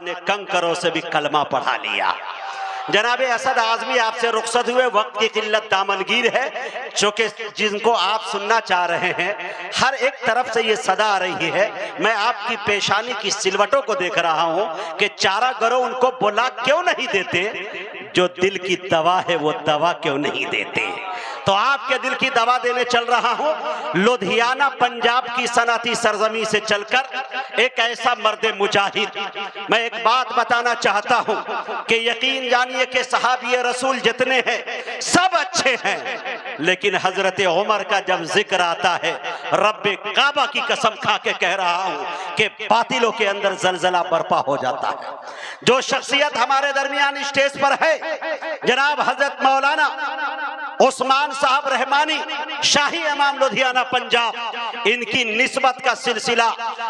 ने कंकरों से भी कलमा पढ़ा लिया। जनाबे असद आजमी आपसे रुखसत हुए, वक्त की किल्लत दामनगीर है, चूंकि जिनको आप सुनना चाह रहे हैं हर एक तरफ से ये सदा आ रही है। मैं आपकी पेशानी की सिलवटों को देख रहा हूं कि चारा गरो उनको बुला क्यों नहीं देते, जो दिल की दवा है वो दवा क्यों नहीं देते। तो आपके दिल की दवा देने चल रहा हूं, लुधियाना पंजाब की सनाती सरजमी से चलकर एक ऐसा मर्द मुजाहिद। मैं एक बात बताना चाहता हूं कि यकीन जानिए कि सहाबी रसूल जितने हैं सब अच्छे हैं, लेकिन हजरत उमर का जब जिक्र आता है, रब्बे काबा की कसम खा के कह रहा हूं कि बातिलों के अंदर जलजला बर्पा हो जाता है। जो शख्सियत हमारे दरमियान स्टेज पर है जनाब हजरत मौलाना उस्मान साहब रहमानी, शाही इमाम लुधियाना पंजाब, इनकी निस्बत का सिलसिला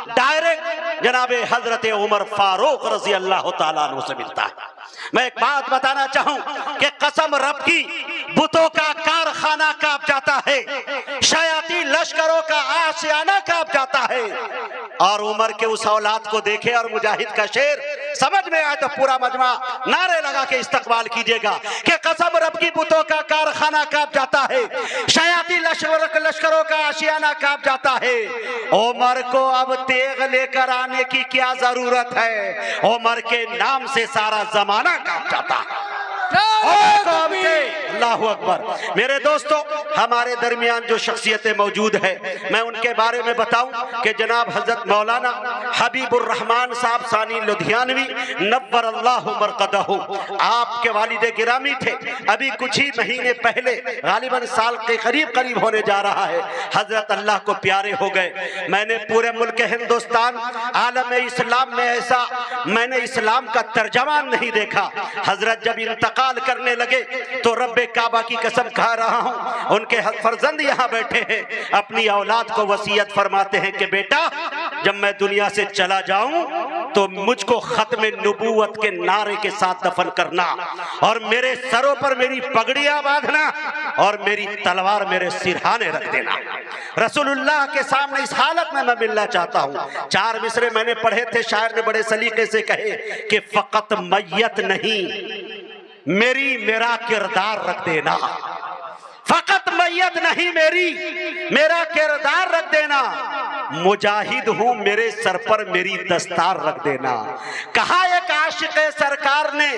डायरेक्ट जनाबे हजरत उमर फारूक रजी अल्लाह ताला अन्हु से मिलता है। मैं एक बात बताना चाहूं कि कसम रब की, बुतों का कारखाना कांप जाता है, शयाती लश्करों का आशियाना कांप जाता है। और उमर के उस औलाद को देखे और मुजाहिद का शेर समझ में आए तो पूरा मजमा नारे लगा के इस्तकबाल कीजिएगा कि कसम रब की, बुतों का कारखाना कांप जाता है, शयाती लश्करों का आशियाना कांप जाता है। उमर को अब तेग लेकर आने की क्या जरूरत है, उमर के नाम से सारा जमाना कांप जाता है। अल्लाह अकबर। मेरे दोस्तों, हमारे दरमियान जो शख्सियतें मौजूद है मैं उनके बारे में बताऊं कि जनाब हजरत मौलाना हबीबुर रहमान साहब सानी लुधियानवी नव्वर अल्लाहु मरकदहु आपके वालिद गिरामी थे। अभी कुछ ही महीने पहले गालिबन साल के करीब होने जा रहा है, हजरत अल्लाह को प्यारे हो गए। मैंने पूरे मुल्क हिंदुस्तान आलम इस्लाम में ऐसा मैंने इस्लाम का तर्जमान नहीं देखा। हजरत जब इंतकाल करने लगे तो रब्बे काबा की कसम खा रहा हूं, उनके फर्जंद यहाँ बैठे हैं, अपनी औलाद को वसीयत फरमाते हैं कि बेटा जब मैं दुनिया से चला जाऊं तो मुझको खत्म नबूवत के नारे के साथ दफन करना, और मेरे सरों पर मेरी पगड़ियां बांधना और मेरी तलवार मेरे सिरहाने रख देना। रसूलुल्लाह के सामने इस हालत में मैं मिलना चाहता हूं। 4 मिसरे मैंने पढ़े थे, शायर ने बड़े सलीके से कहे कि फकत मैयत नहीं मेरा किरदार रख देना, फकत मैयत नहीं मेरा किरदार रख देना, मुजाहिद हूं मेरे सर पर मेरी दस्तार रख देना। कहा एक आशिक सरकार ने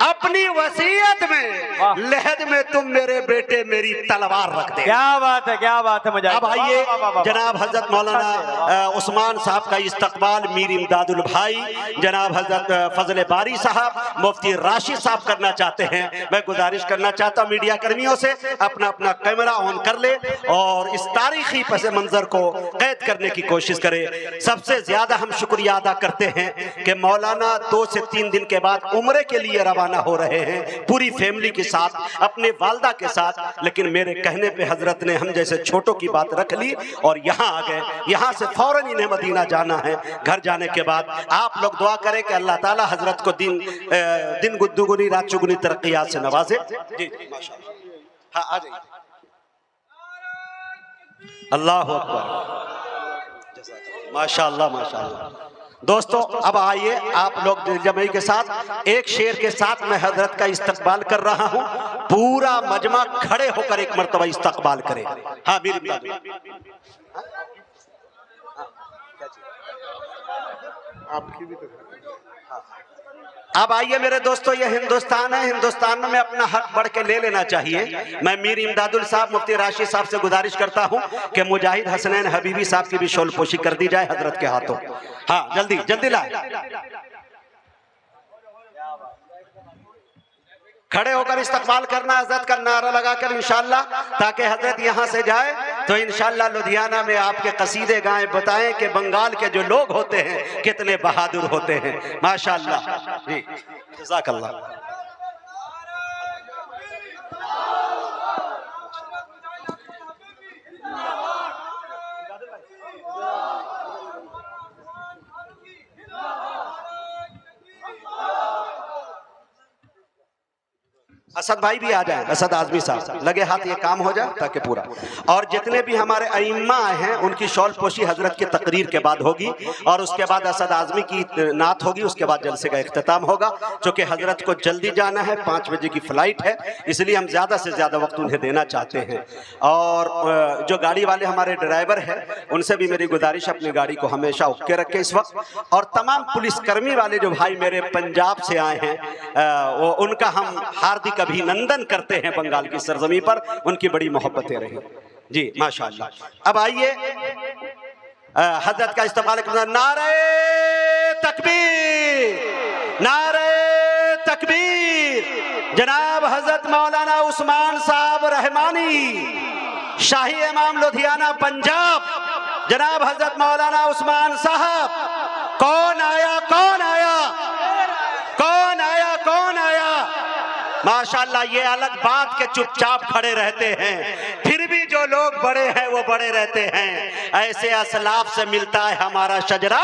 अपनी वसीयत में, लहद में तुम मेरे बेटे मेरी तलवार रख देना। क्या बात है, क्या बात है मुजाहिद। अब आइए जनाब हजरत मौलाना उस्मान साहब का इस्तकबाल मीर इमदादुल भाई जनाब हजरत फजल बारी साहब मुफ्ती राशिद साहब करना चाहते हैं। मैं गुजारिश करना चाहता हूं मीडिया कर्मियों से अपना कैमरा ऑन कर ले और इस तारीखी पस मंजर को कैद करने की कोशिश करें। सबसे ज्यादा हम शुक्रिया अदा करते हैं कि मौलाना 2 से 3 दिन के बाद उम्रे के लिए रवाना हो रहे हैं पूरी फैमिली के साथ, अपने वालदा के साथ। लेकिन मेरे कहने पे हजरत ने हम जैसे छोटों की बात रख ली और यहाँ आ गए। यहाँ से फौरन इन्हें मदीना जाना है। घर जाने के बाद आप लोग दुआ करें कि अल्लाह ताला हजरत को दिन दुगुनी रात चुगुनी तरक्कियात से नवाजे। जी माशाअल्लाह। हाँ आ जाइए। अल्लाह अकबर, माशाअल्लाह माशाअल्लाह। दोस्तों अब आइए आप लोग जमई के साथ एक शेर के साथ मैं हजरत का इस्तकबाल कर रहा हूं। पूरा मजमा खड़े होकर एक मर्तबा इस्तकबाल करें। हाँ मेरी आपकी भी तो। अब आइए मेरे दोस्तों, ये हिंदुस्तान है, हिंदुस्तान में अपना हक बढ़ के ले लेना चाहिए। मैं मीर इमदादुल साहब मुफ्ती राशिद साहब से गुजारिश करता हूं कि मुजाहिद हसनैन हबीबी साहब की भी शोलपोशी कर दी जाए हजरत के हाथों। हाँ जल्दी जल्दी लाए। खड़े होकर इस्तकबाल करना हजरत का नारा लगाकर इंशाअल्लाह, ताकि हजरत यहाँ से जाए तो इंशाअल्लाह लुधियाना में आपके कसीदे गाएं, बताएं कि बंगाल के जो लोग होते हैं कितने बहादुर होते हैं। माशाअल्लाह जी, जज़ाकल्लाह। असद भाई भी आ जाए, असद आजमी साहब लगे हाथ ये काम हो जाए ताकि पूरा। और जितने भी हमारे अइम्मा हैं उनकी शॉल पोशी हजरत की तकरीर के बाद होगी और उसके बाद असद आजमी की नात होगी, उसके बाद जलसे का इख्तिताम होगा। चूँकि हजरत को जल्दी जाना है, 5 बजे की फ्लाइट है, इसलिए हम ज़्यादा से ज़्यादा वक्त उन्हें देना चाहते हैं। और जो गाड़ी वाले हमारे ड्राइवर हैं उनसे भी मेरी गुजारिश, अपनी गाड़ी को हमेशा ओके रखें इस वक्त। और तमाम पुलिसकर्मी वाले जो भाई मेरे पंजाब से आए हैं वो उनका हम हार्दिक अभिनंदन करते हैं। बंगाल की सरजमी पर उनकी बड़ी मोहब्बतें रही जी, माशाअल्लाह। अब आइए हजरत का इस्तकबाल करना। नारे तकबीर, नारे तकबीर। जनाब हजरत मौलाना उस्मान साहब रहमानी, शाही इमाम लुधियाना पंजाब, जनाब हजरत मौलाना उस्मान साहब। कौन आया, कौन आया, कौन आया, कौन आया? माशाअल्लाह, ये अलग बात के चुपचाप खड़े रहते हैं, फिर भी जो लोग बड़े हैं वो बड़े रहते हैं। ऐसे असलाफ से मिलता है हमारा शजरा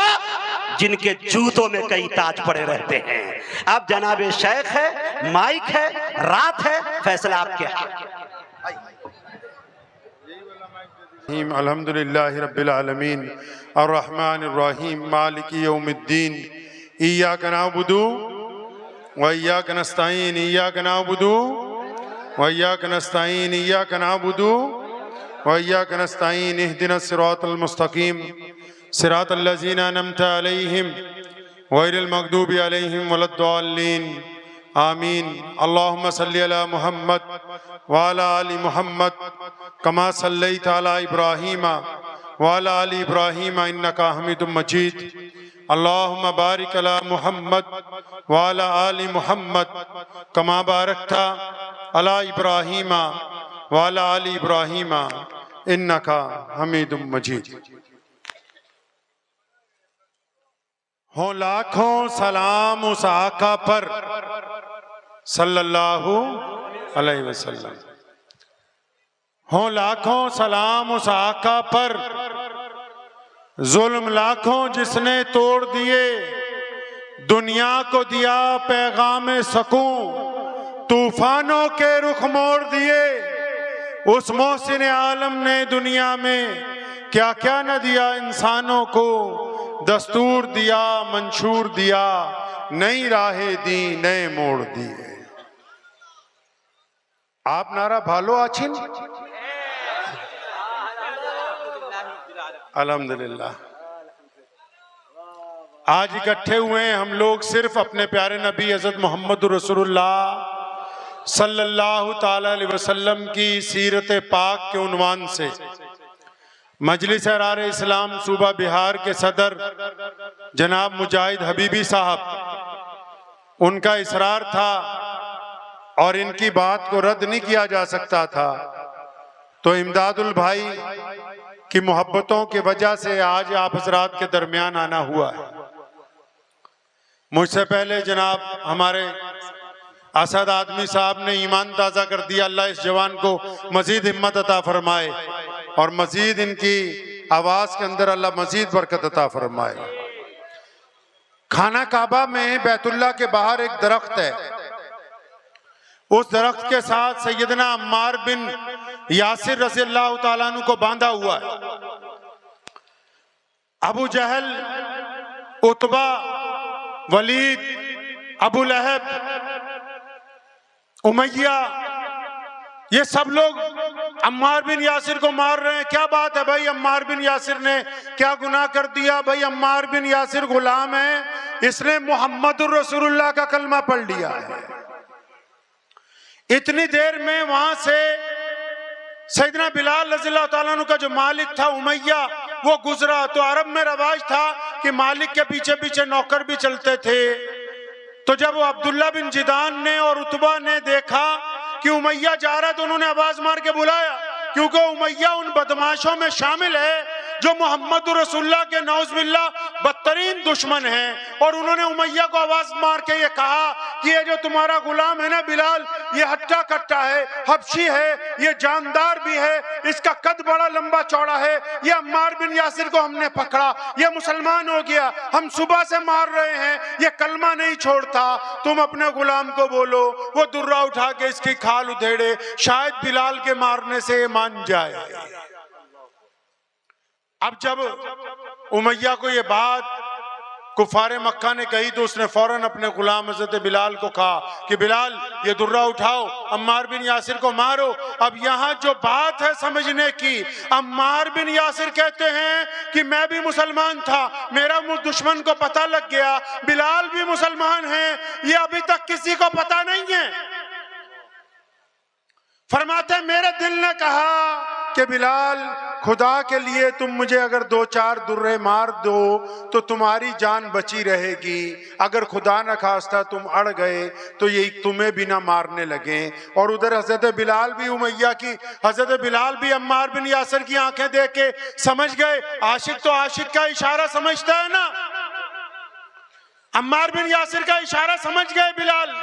जिनके जूतों में कई ताज पड़े रहते हैं। अब जनाब शेख है, माइक है, रात है, फैसला आपके हाथ। अल्हम्दुलिल्लाहि रब्बिल आलमीन अर्रहमानिर रहीम मालिकी यौमिद्दीन इय्याका नअबुदु व इय्याका नस्तईन इय्याका नअबुदु व इय्याका नस्तईन इय्याका नअबुदु व इय्याका नस्तईन इहदिनस सिरातल मुस्तकीम सिरातल लज़ीना अनअमता अलैहिम गैरिल मग़दूबि अलैहिम वलद्दाल्लीन आमीन। अल्लाहुम्मा सल्लि अला मुहम्मद व अला आलि मुहम्मद कमा सल्लैता अला इब्राहीम व अला आलि इब्राहीम इन्नका हमीदुम मजीद। अल्लाहुम्मा बारिक अला मुहम्मद व अला आलि मुहम्मद कमा बारकता अला इब्राहीम व अला आलि इब्राहीम इन्नका हमीदुम मजीद। हो लाखों सलाम उस आका पर सल्लल्लाहु अलैहि वसल्लम, हो लाखों सलाम उस आका पर, जुल्म लाखों जिसने तोड़ दिए, दुनिया को दिया पैगाम सकूं, तूफानों के रुख मोड़ दिए। उस मोहसिन आलम ने दुनिया में क्या क्या न दिया इंसानों को, दस्तूर दिया, मंशूर दिया, नई राहें दी, नए मोड़ दिए। आप नारा भालो आछिन। अल्हम्दुलिल्लाह। आज इकट्ठे हुए हैं हम लोग सिर्फ अपने प्यारे नबी हज़रत मोहम्मद रसूलुल्लाह सल्लल्लाहु ताला अलैहि वसल्लम की सीरत पाक के उन्वान से। मजलिस अहरार इस्लाम सूबा बिहार के सदर जनाब मुजाहिद हबीबी साहब, उनका इसरार था और इनकी बात को रद्द नहीं किया जा सकता था, तो इमदादुल भाई की मोहब्बतों की वजह से आज आप हजरात के दरमियान आना हुआ है। मुझसे पहले जनाब हमारे असद आदमी साहब ने ईमान ताज़ा कर दिया। अल्लाह इस जवान को मजीद हिम्मत अता फरमाए और मजीद इनकी आवाज़ के अंदर अल्लाह मजीद बरकत अता फरमाए। खाना काबा में बैतुल्लाह के बाहर एक दरख्त है, उस दरख्त के साथ सैयदना अम्मार बिन यासिर रज़ियल्लाहु ताला अन्हु को बांधा हुआ है। अबू जहल, उतबा, वलीद, अबू लहब, उमैया, ये सब लोग अम्मार बिन यासिर को मार रहे हैं। क्या बात है भाई, अम्मार बिन यासिर ने क्या गुनाह कर दिया? भाई अम्मार बिन यासिर गुलाम है, इसने मोहम्मदुर रसूलुल्लाह का कलमा पढ़ लिया है। इतनी देर में वहां से सैयदना बिलाल रज़ियल्लाहु ताला अन्हु का जो मालिक था उमैया, वो गुजरा। तो अरब में रवाज था कि मालिक के पीछे पीछे नौकर भी चलते थे। तो जब वो अब्दुल्ला बिन जिदान ने और उतबा ने देखा कि उमैया जा रहा, तो उन्होंने आवाज मार के बुलाया, क्योंकि उमैया उन बदमाशों में शामिल है जो मोहम्मद रसूलुल्लाह के नौज़बिल्लाह बदतरीन दुश्मन हैं। और उन्होंने उमैया को आवाज मार के ये कहा कि ये जो तुम्हारा गुलाम है ना बिलाल, ये हट्टा कट्टा है, हबशी है, ये जानदार भी है, इसका कद बड़ा लंबा चौड़ा है। ये अम्मार बिन यासिर को हमने पकड़ा, ये मुसलमान हो गया, हम सुबह से मार रहे हैं, ये कलमा नहीं छोड़ता। तुम अपने गुलाम को बोलो वो दुर्रा उठा के इसकी खाल उधेड़े, शायद बिलाल के मारने से ये मान जाए। अब जब उमैया को ये बात कुफारे मक्का ने कही तो उसने फौरन अपने गुलाम हजरत बिलाल को कहा कि बिलाल ये दुर्रा उठाओ, अम्मार बिन यासिर को मारो। अब यहाँ जो बात है समझने की, अम्मार बिन यासिर कहते हैं कि मैं भी मुसलमान था, मेरा दुश्मन को पता लग गया, बिलाल भी मुसलमान है, ये अभी तक किसी को पता नहीं है। फरमाते मेरे दिल ने कहा कि बिलाल खुदा के लिए तुम मुझे अगर 2-4 दुर्रे मार दो तो तुम्हारी जान बची रहेगी, अगर खुदा न खास्ता तुम अड़ गए तो ये तुम्हें भी ना मारने लगे। और उधर हजरत बिलाल भी उमैया की, हजरत बिलाल भी अम्मार बिन यासिर की आंखें देख के समझ गए। आशिक तो आशिक का इशारा समझता है ना, अम्मार बिन यासिर का इशारा समझ गए बिलाल।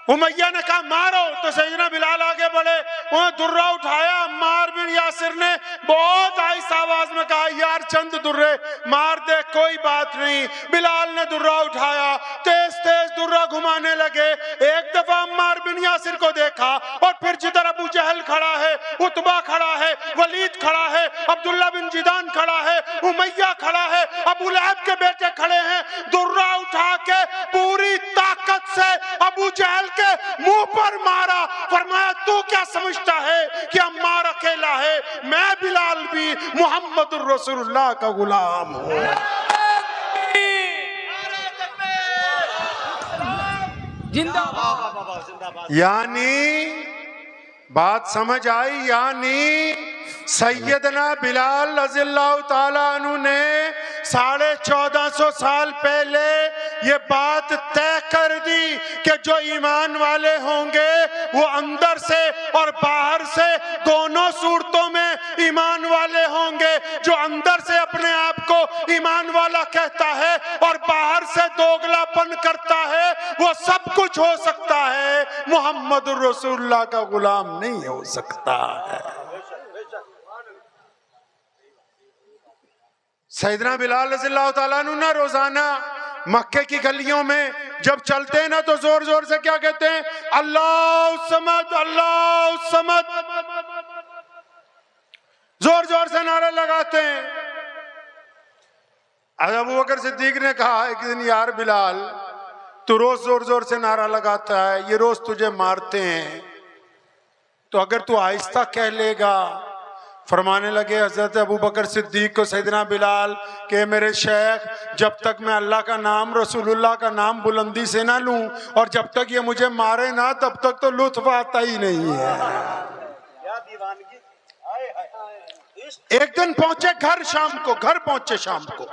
उमैया ने कहा मारो, तो सैयदना बिलाल आगे बढ़े, वहां दुर्रा उठाया। अम्मार बिन यासिर ने बहुत आहिस्ता आवाज में कहा यार चंद दुर्रे मार दे, कोई बात नहीं। बिलाल ने दुर्रा उठाया, तेज तेज दुर्रा घुमाने लगे। एक दफा अम्मार बिन यासिर को देखा और फिर जिधर अबू जहल खड़ा है, उतबा खड़ा है, वलीद खड़ा है, अब्दुल्ला बिन जिदान खड़ा है, उमैया खड़ा है, अबू लहब के बेटे खड़े हैं, दुर्रा उठा के पूरी ताकत से अबू जहल के मुंह पर मारा। फरमाया तू क्या समझता है कि अम्मार अकेला है, मैं बिलाल भी मुहम्मदुर रसूलुल्लाह का गुलाम हूं। यानी बात समझ आई, यानी सैयदना बिलाल रज़ियल्लाहु ताला अन्हु ने 1450 साल पहले ये बात तय कर दी कि जो ईमान वाले होंगे वो अंदर से और बाहर से दोनों सूरतों में ईमान वाले होंगे। जो अंदर से अपने आप को ईमान वाला कहता है और बाहर से दोगलापन करता है वो सब कुछ हो सकता है, मुहम्मदुर रसूलुल्लाह का गुलाम नहीं हो सकता है। सैयदना बिलाल रज़ियल्लाहु ताला अन्हु ना रोजाना मक्के की गलियों में जब चलते हैं ना तो जोर जोर से क्या कहते हैं, अल्लाह समद, अल्लाह समद, जोर जोर से नारे लगाते हैं। अबू बकर सिद्दीक ने कहा एक दिन यार बिलाल तू रोज जोर जोर से नारा लगाता है, ये रोज तुझे मारते हैं, तो अगर तू आहिस्ता कह लेगा। फरमाने लगे हजरत अबू बकर सिद्दीक को सैयदना बिलाल के मेरे शेख, जब तक मैं अल्लाह का नाम रसूलुल्लाह का नाम बुलंदी से ना लूं और जब तक ये मुझे मारे ना तब तक तो लुत्फ आता ही नहीं है। एक दिन पहुंचे घर शाम को, घर पहुंचे शाम को,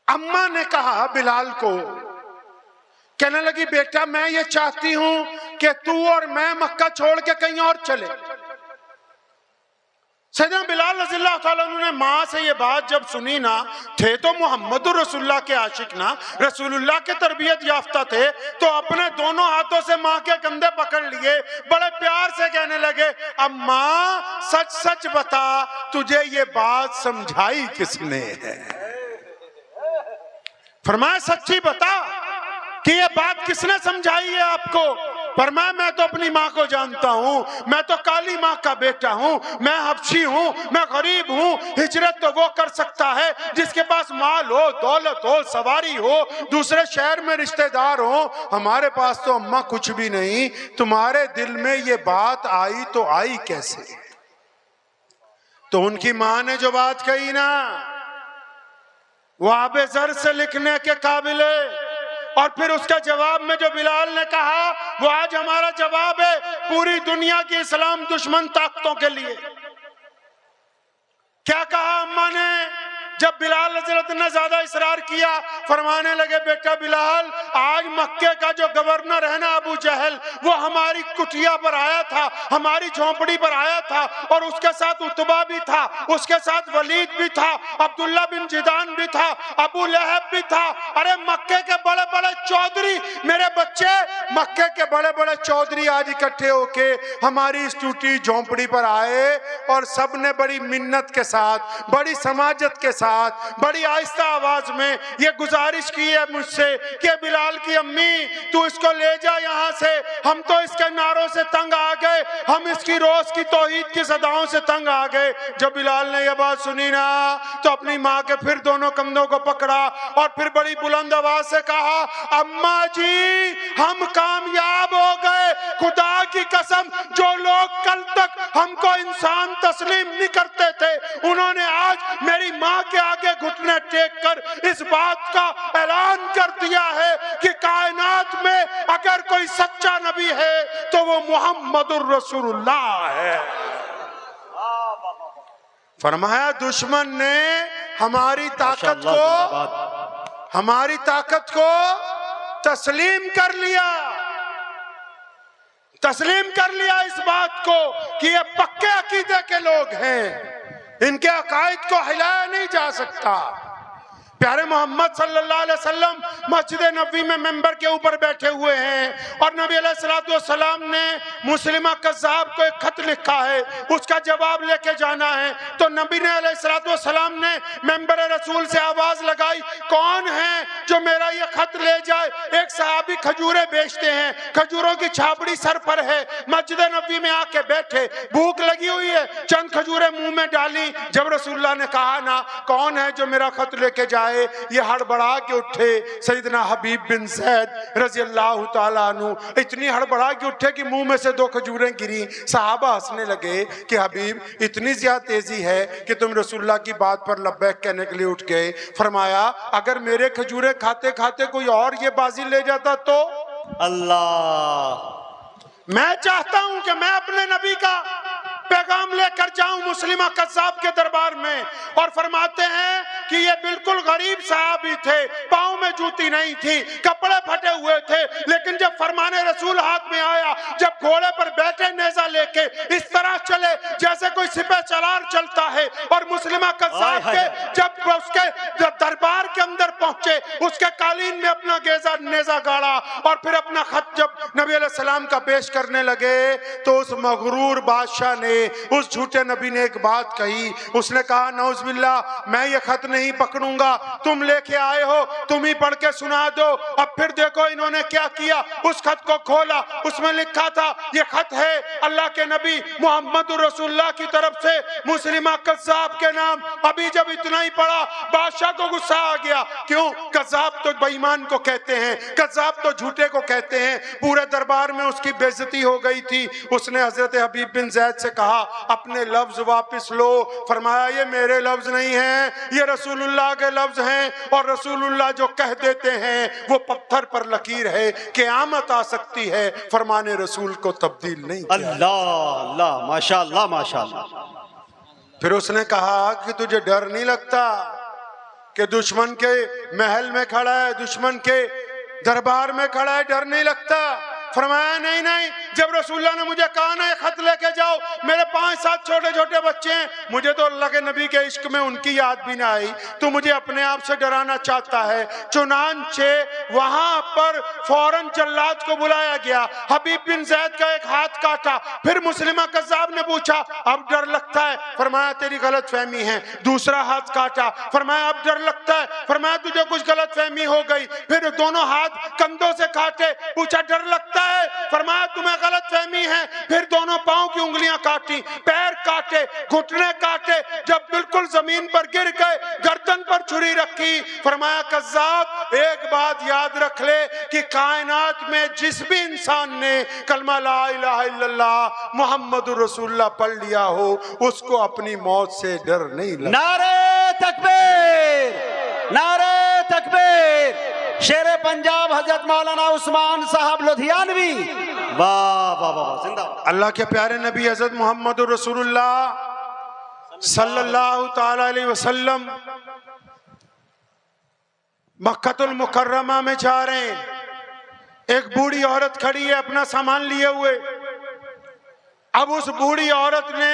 अम्मा ने कहा बिलाल को, कहने लगी बेटा मैं ये चाहती हूं कि तू और मैं मक्का छोड़ के कहीं और चले। सैयदना बिलाल रज़ियल्लाहु ताला अन्हु ने माँ से ये बात जब सुनी ना, थे तो मुहम्मदुर रसूलुल्लाह के आशिक ना, रसूलुल्लाह के तरबियत याफ्ता थे, तो अपने दोनों हाथों से माँ के कंधे पकड़ लिए, बड़े प्यार से कहने लगे अम्मा सच सच बता तुझे ये बात समझाई किसने है। फरमाया सच्ची बता कि ये बात किसने समझाई है आपको। फरमाया मैं तो अपनी माँ को जानता हूँ, मैं तो काली माँ का बेटा हूँ, मैं हबशी हूँ, मैं गरीब हूँ। हिजरत तो वो कर सकता है जिसके पास माल हो, दौलत हो, सवारी हो, दूसरे शहर में रिश्तेदार हो, हमारे पास तो अम्मा कुछ भी नहीं। तुम्हारे दिल में ये बात आई तो आई कैसे। तो उनकी माँ ने जो बात कही ना वो आबे ज़र से लिखने के काबिल है। और फिर उसका जवाब में जो बिलाल ने कहा वो आज हमारा जवाब है पूरी दुनिया की इस्लाम दुश्मन ताकतों के लिए। क्या कहा अम्मा ने जब बिलाल हजरत ने ज्यादा इसरार किया, फरमाने लगे बेटा बिलाल आज मक्के का जो गवर्नर है ना अबू जहल, वो हमारी कुटिया पर आया था, हमारी झोंपड़ी पर आया था, और उसके साथ उतबा भी था, उसके साथ वलीद भी था, अब्दुल्ला बिन जिदान भी था, अबू लहब भी था। अरे मक्के के बड़े बड़े चौधरी, मेरे बच्चे, मक्के के बड़े बड़े चौधरी आज इकट्ठे होके हमारी इस टूटी झोंपड़ी पर आए और सबने बड़ी मिन्नत के साथ, बड़ी समाजत के साथ, बड़ी आहिस्ता आवाज में ये गुजारिश की है मुझसे कि बिलाल की अम्मी तू इसको ले जा यहाँ से, हम तो इसके नारों से तंग आ गए, हम इसकी रोज की तौहीद की सदाओं से तंग आ गए। जब बिलाल ने यह बात सुनी ना तो अपनी माँ के फिर दोनों कंधों को पकड़ा और फिर बड़ी बुलंद आवाज से कहा, अम्मा जी हम कामयाब हो गए, खुदा की कसम जो लोग कल तक हमको इंसान तस्लीम नहीं करते थे, उन्होंने आज मेरी माँ के आगे घुटने टेक कर इस बात का ऐलान कर दिया है कि कायनात में अगर कोई सच्चा नबी है तो वो मुहम्मदुर रसूलुल्लाह है। फरमाया दुश्मन ने हमारी ताकत को तस्लीम कर लिया इस बात को कि ये पक्के अकीदे के लोग हैं, इनके अकायद को हिलाया नहीं जा सकता। प्यारे मोहम्मद सल्लल्लाहु अलैहि वसल्लम मस्जिद नबी में मेंबर के ऊपर बैठे हुए हैं और नबी अलैहिस्सलातु वस्सलाम ने मुस्लिमा कज़्ज़ाब को एक खत लिखा है, उसका जवाब लेके जाना है। तो नबी ने अलैहिस्सलातु वस्सलाम ने मेंबर रसूल से आवाज लगाई, कौन है जो मेरा ये खत ले जाए। एक सहाबी खजूरें बेचते हैं, खजूरों की छाबड़ी सर पर है, मस्जिद नबी में आके बैठे, भूख लगी हुई है, चंद खजूरें मुंह में डाली। जब रसूलुल्लाह ने कहा ना कौन है जो मेरा खत लेके जाए, ये हड़बड़ा के उठे। सैयदना हबीब बिन ज़ैद रज़ी अल्लाह ताला अन्हु इतनी हड़बड़ा के उठे कि मुंह में से 2 खजूरें गिरी। सहाबा हंसने लगे कि हबीब इतनी ज्यादा तेजी है कि तुम रसूलुल्लाह की बात पर लब्बैक कहने के लिए उठ गए। फरमाया अगर मेरे खजूरें खाते खाते कोई और ये बाजी ले जाता तो। अल्लाह, मैं चाहता हूं कि मैं अपने नबी का पैगाम लेकर जाऊं मुस्लिमा कज़्ज़ाब के दरबार में। और फरमाते हैं कि ये बिल्कुल गरीब सहाबी थे, पाँव में जूती नहीं थी, कपड़े फटे हुए थे, लेकिन जब फरमाने रसूल हाथ में आया, जब घोड़े पर बैठे नेजा लेके इस तरह चले जैसे कोई सिपह सलार चलता है। और मुस्लिमा कज़्ज़ाब के जब उसके दरबार के अंदर पहुंचे, उसके कालीन में अपना नेजा गाड़ा और फिर अपना खत जब नबी अलैहिस्सलाम का पेश करने लगे तो उस मगरूर बादशाह ने, उस झूठे नबी ने एक बात कही। उसने कहा नौज़ुबिल्लाह मैं ये खत नहीं पकड़ूंगा, तुम लेके आए हो, तुम ही पढ़ के सुना दो। अब फिर देखो इन्होंने क्या किया, उस खत को खोला, उसमें लिखा था ये खत है अल्लाह के नबी मोहम्मद रसूलुल्लाह की तरफ से मुस्लिमा कज़्ज़ाब के नाम। अभी जब इतना ही पढ़ा बादशाह को गुस्सा आ गया। क्यों? कज़्ज़ाब तो बेईमान को कहते हैं, कज़्ज़ाब तो झूठे को कहते हैं। पूरे दरबार में उसकी बेइज्जती हो गई थी। उसने हजरत हबीब बिन ज़ैद से कहा अपने लफ्ज वापस लो। फरमाया ये मेरे लफ्ज नहीं हैं, ये रसूलुल्लाह के लफ्ज हैं, और रसूलुल्लाह जो कह देते हैं वो पत्थर पर लकीर है, क़यामत आ सकती है, फरमाने रसूल को तब्दील नहीं किया। अल्लाह अल्लाह, माशाअल्लाह माशाअल्लाह। फिर उसने कहा कि तुझे डर नहीं लगता कि दुश्मन के महल में खड़ा है, दुश्मन के दरबार में खड़ा है, डर नहीं लगता? फरमाया नहीं नहीं, जब रसूलुल्लाह ने मुझे कहा ना ये खत लेके जाओ, मेरे 5-7 छोटे छोटे बच्चे हैं, मुझे तो अल्लाह के नबी के इश्क में उनकी याद भी ना आई, तो मुझे अपने आप से डराना चाहता है। चुनांचे वहां पर फौरन जल्लाद को बुलाया गया। हबीब बिन ज़ैद का एक हाथ काटा। फिर मुस्लिमा कज़्ज़ाब ने पूछा अब डर लगता है? फरमाया तेरी गलत फहमी है। दूसरा हाथ काटा। फरमाया अब डर लगता है? फरमाया तुझे कुछ गलत फहमी हो गई। फिर दोनों हाथ कंधों से काटे, पूछा डर लगता है? फरमाया तुम्हें गलत फहमी है। फिर दोनों पांव की उंगलियां काटी, पैर काटे, घुटने काटे, जब बिल्कुल जमीन पर गिर गए गर्दन पर छुरी रखी। फरमाया कज़्ज़ाब एक बात याद रख ले कि कायनात में जिस भी इंसान ने कलमा ला इलाहा इल्लल्लाह मुहम्मदुर रसूलुल्लाह पढ़ लिया हो उसको अपनी मौत से डर नहीं लगता। नारे तकबीर, नारे तकबीर। शेर पंजाब हजरत मौलाना उस्मान साहब लुधियानवी, वाह वाह वाह, जिंदाबाद। अल्लाह के प्यारे नबी हजरत मोहम्मद रसूलुल्लाह सल्लल्लाहु ताला अलैहि वसल्लम मक्कातुल मुकर्रमा में जा रहे हैं। एक बूढ़ी औरत खड़ी है अपना सामान लिए हुए। अब उस बूढ़ी औरत ने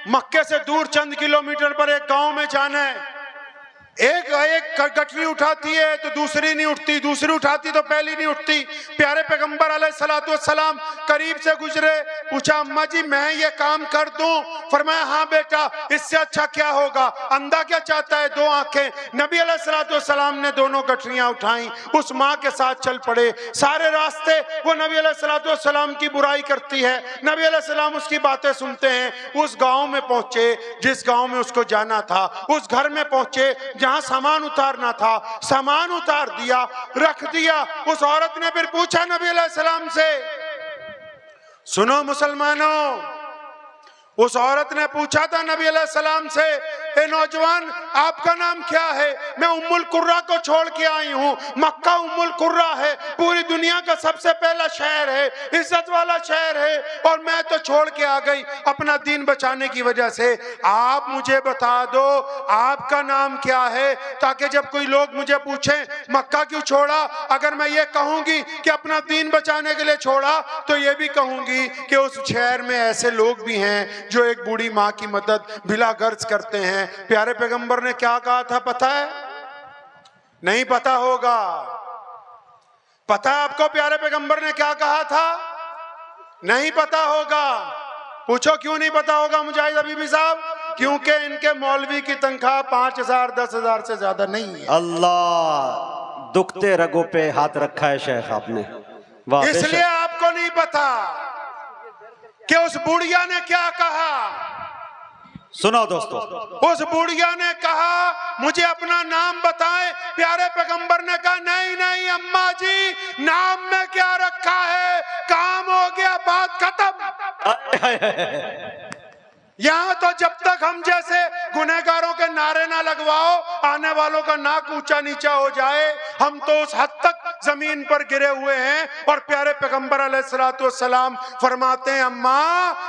मक्के से दूर चंद किलोमीटर पर एक गांव में जाना है। एक गठरी उठाती है तो दूसरी नहीं उठती, दूसरी उठाती तो पहली नहीं उठती। प्यारे पैगंबर अलैहिस्सलाम करीब से गुजरे, पूछा अम्मा जी मैं ये काम कर दूं? फरमाया हाँ बेटा, इससे अच्छा क्या होगा? अंधा क्या चाहता है? 2 आंखें। नबी अलैहिस्सलाम ने दोनों गठरियां उठाई, उस माँ के साथ चल पड़े। सारे रास्ते वो नबी अलैहिस्सलाम की बुराई करती है, नबी अलैहिस्सलाम उसकी बातें सुनते हैं। उस गांव में पहुंचे जिस गांव में उसको जाना था, उस घर में पहुंचे जहां सामान उतारना था, सामान उतार दिया, रख दिया। उस औरत ने फिर पूछा नबी अलैहिस्सलाम से, सुनो मुसलमानों, उस औरत ने पूछा था नबी अलैहिस्सलाम से, ए नौजवान आपका नाम क्या है? मैं उम्मुल कुर्रा को छोड़ के आई हूँ। मक्का उम्मुल कुर्रा है, पूरी दुनिया का सबसे पहला शहर है, इज्जत वाला शहर है, और मैं तो छोड़ के आ गई अपना दीन बचाने की वजह से। आप मुझे बता दो आपका नाम क्या है, ताकि जब कोई लोग मुझे पूछें मक्का क्यों छोड़ा, अगर मैं ये कहूंगी कि अपना दीन बचाने के लिए छोड़ा, तो ये भी कहूंगी कि उस शहर में ऐसे लोग भी हैं जो एक बूढ़ी माँ की मदद बिला गर्ज करते हैं। प्यारे पैगंबर ने क्या कहा था पता है? नहीं पता होगा। पता है आपको प्यारे पैगंबर ने क्या कहा था? नहीं पता होगा। पूछो क्यों नहीं पता होगा मुजाहिद हबीबी साहब? क्योंकि इनके मौलवी की तनख्वाह 5,000 10,000 से ज्यादा नहीं है। अल्लाह, दुखते रगों पे हाथ रखा है शेख आपने, वाह। इसलिए आपको नहीं पता कि उस बुढ़िया ने क्या कहा। सुनो दोस्तों, उस बुढ़िया ने कहा मुझे अपना नाम बताएं। प्यारे पैगंबर ने कहा नहीं नहीं अम्मा जी, नाम में क्या रखा है, काम हो गया, बात खत्म। यहाँ तो जब तक हम जैसे गुनहगारों के नारे ना लगवाओ, आने वालों का नाक ऊंचा नीचा हो जाए, हम तो उस हद तक जमीन पर गिरे हुए हैं। और प्यारे पैगंबर अलैहिस्सलाम फरमाते हैं अम्मा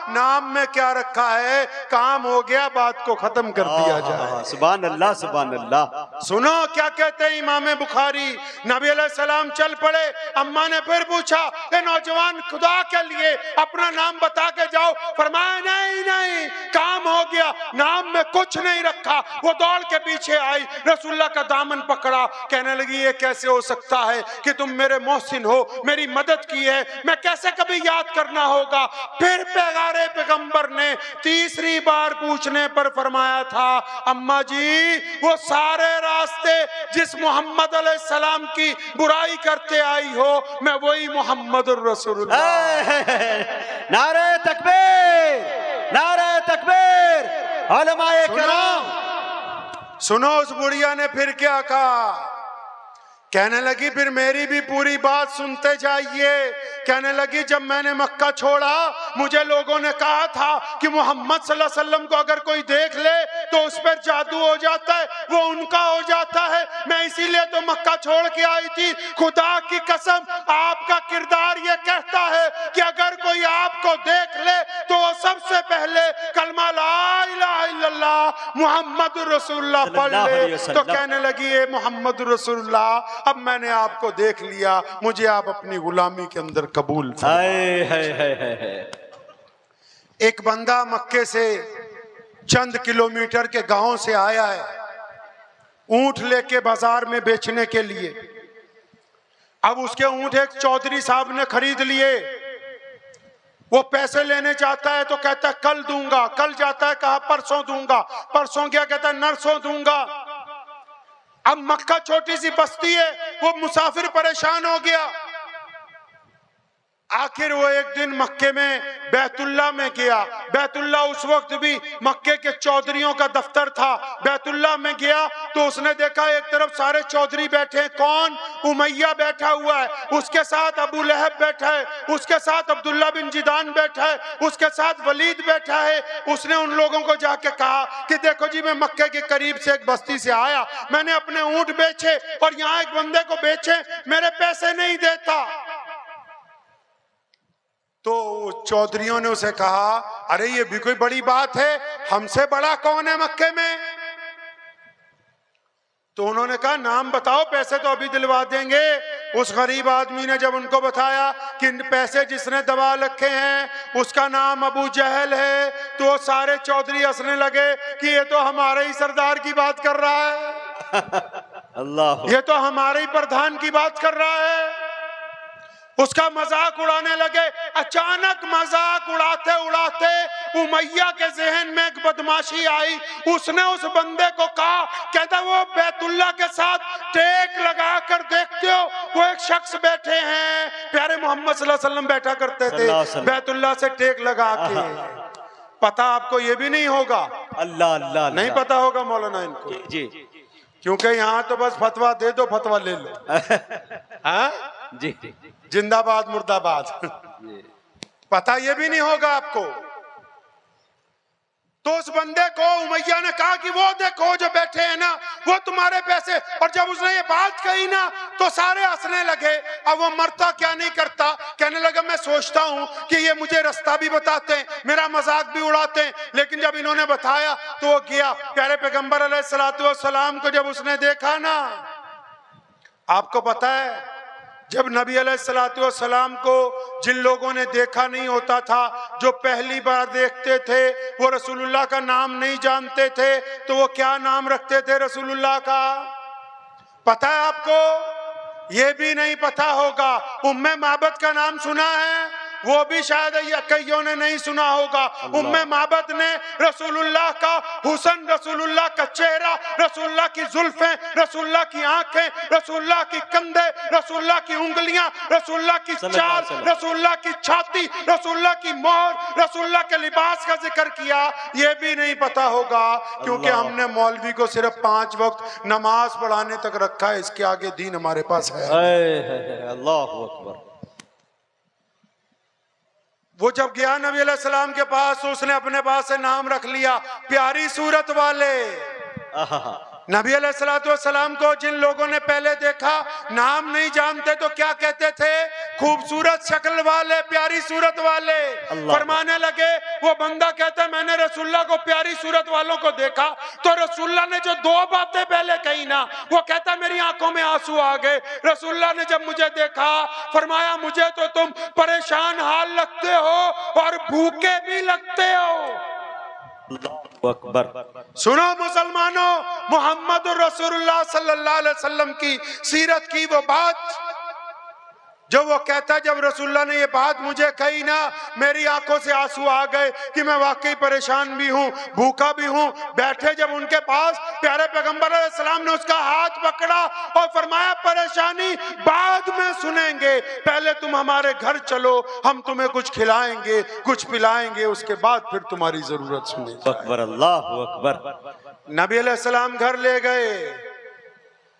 नाम में क्या रखा है, काम हो गया, बात को खत्म कर दिया जाए। सुभान अल्लाह, सुभान अल्लाह। सुनो क्या कहते हैं इमाम बुखारी, नबी अलैहिस्सलाम चल पड़े। अम्मा ने फिर पूछा ए नौजवान खुदा के लिए अपना नाम बता के जाओ। फरमाया नहीं नहीं, काम हो गया, नाम में कुछ नहीं रखा। वो दौड़ के पीछे आई, रसूलुल्लाह का दामन पकड़ा, कहने लगी ये कैसे हो सकता है कि तुम मेरे मोहसिन हो, मेरी मदद की है, मैं कैसे कभी याद करना होगा। फिर प्यारे पैगंबर ने तीसरी बार पूछने पर फरमाया था अम्मा जी वो सारे रास्ते जिस मोहम्मद अलैहिस्सलाम की बुराई करते आई हो, मैं वही मोहम्मद रसूलुल्लाह। नारे तकबीर, नारे तकबीर, उलमाए किराम। सुनो उस बुढ़िया ने फिर क्या कहा, कहने लगी फिर मेरी भी पूरी बात सुनते जाइए। कहने लगी जब मैंने मक्का छोड़ा मुझे लोगों ने कहा था कि मोहम्मद सल्लल्लाहु अलैहि वसल्लम को अगर कोई देख ले तो उस पर जादू हो जाता है, वो उनका हो जाता है। मैं इसीलिए तो मक्का छोड़ के आई थी। खुदा की कसम आपका किरदार ये कहता है कि अगर कोई आपको देख ले तो वो सबसे पहले कलमा ला इलाहा इल्लल्लाह मुहम्मदुर रसूलुल्लाह पढ़ ले। तो कहने लगी ये मोहम्मद रसूलुल्लाह अब मैंने आपको देख लिया, मुझे आप अपनी गुलामी के अंदर कबूल। एक बंदा मक्के से चंद किलोमीटर के गांव से आया है ऊंट लेके बाजार में बेचने के लिए। अब उसके ऊंट एक चौधरी साहब ने खरीद लिए। वो पैसे लेने जाता है तो कहता है कल दूंगा, कल जाता है कहा परसों दूंगा, परसों क्या कहता है नरसों दूंगा। अब मक्का छोटी सी बस्ती है, वो मुसाफिर परेशान हो गया। आखिर वो एक दिन मक्के में बैतुल्ला में गया। बैतुल्ला उस वक्त भी मक्के के चौधरियों का दफ्तर था। बैतुल्ला में गया तो उसने देखा एक तरफ सारे चौधरी बैठे, कौन? उमैया बैठा हुआ है, उसके साथ अबू लहब बैठा है, उसके साथ अब्दुल्ला बिन जिदान बैठा है, उसके साथ वलीद बैठा है। उसने उन लोगों को जाके कहा कि देखो जी मैं मक्के के करीब से एक बस्ती से आया, मैंने अपने ऊंट बेचे और यहाँ एक बंदे को बेचे, मेरे पैसे नहीं देता। तो चौधरियों ने उसे कहा अरे ये भी कोई बड़ी बात है, हमसे बड़ा कौन है मक्के में? तो उन्होंने कहा नाम बताओ, पैसे तो अभी दिलवा देंगे। उस गरीब आदमी ने जब उनको बताया कि पैसे जिसने दबा रखे हैं उसका नाम अबू जहल है, तो सारे चौधरी हंसने लगे कि ये तो हमारे ही सरदार की बात कर रहा है, अल्लाह, ये तो हमारे ही प्रधान की बात कर रहा है। उसका मजाक उड़ाने लगे। अचानक मजाक उड़ाते उड़ाते उमैया के जहन में एक बदमाशी आई। उसने उस बंदे को कहा, कहता वो बैतुल्ला के साथ टेक लगा कर देखते हो, वो एक शख्स बैठे हैं, प्यारे मोहम्मद सल्लल्लाहु अलैहि वसल्लम बैठा करते थे बैतुल्ला से टेक लगा के। पता आपको ये भी नहीं होगा, अल्लाह अल्लाह, नहीं पता होगा मौलाना इनको जी, क्योंकि यहाँ तो बस फतवा दे दो, फतवा ले लो। हाँ जी, जिंदाबाद मुर्दाबाद। पता ये भी नहीं होगा आपको। तो उस बंदे को उमैया ने कहा कि वो देखो जो बैठे हैं ना, वो तुम्हारे पैसे। और जब उसने ये बात कही ना तो सारे हंसने लगे। अब वो मरता क्या नहीं करता, कहने लगा मैं सोचता हूं कि ये मुझे रास्ता भी बताते हैं, मेरा मजाक भी उड़ाते हैं, लेकिन जब इन्होंने बताया तो वो गया। प्यारे पैगंबर अलैहिस्सलातु वस्सलाम को जब उसने देखा ना, आपको पता है जब नबी अलैहिस्सलातु वस्सलाम को जिन लोगों ने देखा नहीं होता था, जो पहली बार देखते थे, वो रसूलुल्लाह का नाम नहीं जानते थे, तो वो क्या नाम रखते थे रसूलुल्लाह का? पता है आपको? ये भी नहीं पता होगा। उम्मे माबद का नाम सुना है? वो भी शायद कईयों ने नहीं सुना होगा। उम्मे माबद ने रसूलुल्लाह का हुस्न, रसूलुल्लाह का चेहरा, रसूलुल्लाह की जुल्फें, रसूलुल्लाह की आंखें, रसूलुल्लाह की कंधे, रसूलुल्लाह की उंगलियां, रसूलुल्लाह की चाल, रसूलुल्लाह की छाती, रसूलुल्लाह की मोहर, रसूलुल्लाह के लिबास का जिक्र किया। ये भी नहीं पता होगा क्योंकि हमने मौलवी को सिर्फ 5 वक्त नमाज पढ़ाने तक रखा है, इसके आगे दीन हमारे पास है। अल्लाहु अकबर। वो जब गया नबी अलैहि सलाम के पास, तो उसने अपने पास से नाम रख लिया प्यारी सूरत वाले। नबी अलैहिस्सलाम को जिन लोगों ने पहले देखा नाम नहीं जानते तो क्या कहते थे? खूबसूरत शक्ल वाले, प्यारी सूरत वाले। फरमाने लगे, वो बंदा कहता है मैंने रसूलुल्लाह को प्यारी सूरत वालों को देखा, तो रसूलुल्लाह ने जो 2 बातें पहले कही ना, वो कहता मेरी आंखों में आंसू आ गए। रसूलुल्लाह ने जब मुझे देखा, फरमाया मुझे तो तुम परेशान हाल लगते हो और भूखे भी लगते हो। अकबर। सुनो मुसलमानों, मोहम्मद रसूलुल्लाह सल्लल्लाहु अलैहि वसल्लम की सीरत की वो बात जब वो कहता है, जब रसूलुल्लाह ने ये बात मुझे कही ना, मेरी आंखों से आंसू आ गए कि मैं वाकई परेशान भी हूँ, भूखा भी हूँ। बैठे जब उनके पास, प्यारे पैगंबर अलैहिस्सलाम ने उसका हाथ पकड़ा और फरमाया परेशानी बाद में सुनेंगे, पहले तुम हमारे घर चलो, हम तुम्हें कुछ खिलाएंगे, कुछ पिलाएंगे, उसके बाद फिर तुम्हारी जरूरत सुनेंगे। अकबर, अल्लाहु अकबर। नबी अलैहिस्सलाम घर ले गए।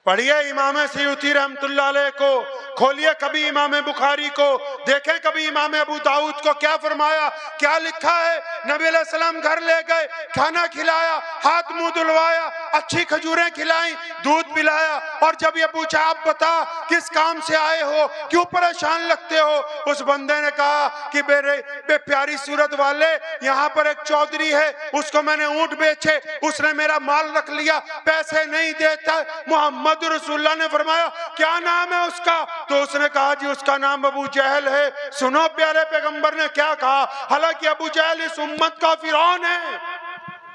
पढ़िए इमाम सयूती रहमतुल्लाह अलैह को, खोलिए कभी इमाम बुखारी को, देखें कभी इमाम अबू दाऊद को, क्या फरमाया, क्या लिखा है। नबी अलैहिस्सलाम घर ले गए, खाना खिलाया, हाथ मुंह धुलवाया, अच्छी खजूरें खिलाई, दूध पिलाया, और जब ये पूछा आप बता किस काम से आए हो, क्यों परेशान लगते हो, उस बंदे ने कहा कि बे प्यारी सूरत वाले, यहाँ पर एक चौधरी है, उसको मैंने ऊंट बेचे, उसने मेरा माल रख लिया, पैसे नहीं देता। मोहम्मद रसूलुल्लाह ने फरमाया क्या नाम है उसका, तो उसने कहा जी उसका नाम अबू जहल है। सुनो प्यारे पैगंबर ने क्या कहा, हालांकि अबू जहल इस उम्मत का फिरौन है।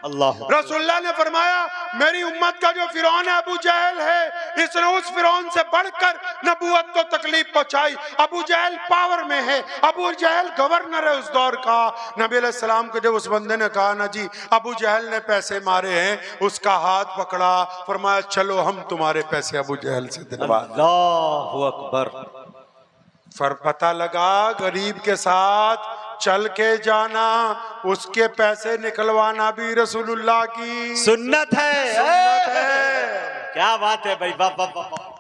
रसूलुल्लाह ने फरमाया मेरी उम्मत का जो फिरौन है अबू जहल है, इसने उस फिरौन से बढ़कर नबूवत को तकलीफ पहुंचाई। अबू जहल पावर में है, अबू जहल गवर्नर है उस दौर का। नबी अलैहि सलाम को जब उस बंदे ने कहा ना जी अबू जहल ने पैसे मारे हैं, उसका हाथ पकड़ा, फरमाया चलो हम तुम्हारे पैसे अबू जहल से दिलवा। अल्लाहु अकबर। फिर पता लगा गरीब के साथ चल के जाना, उसके पैसे निकलवाना भी रसूलुल्लाह की सुन्नत है। सुन्नत है। क्या बात है भाई, वाह।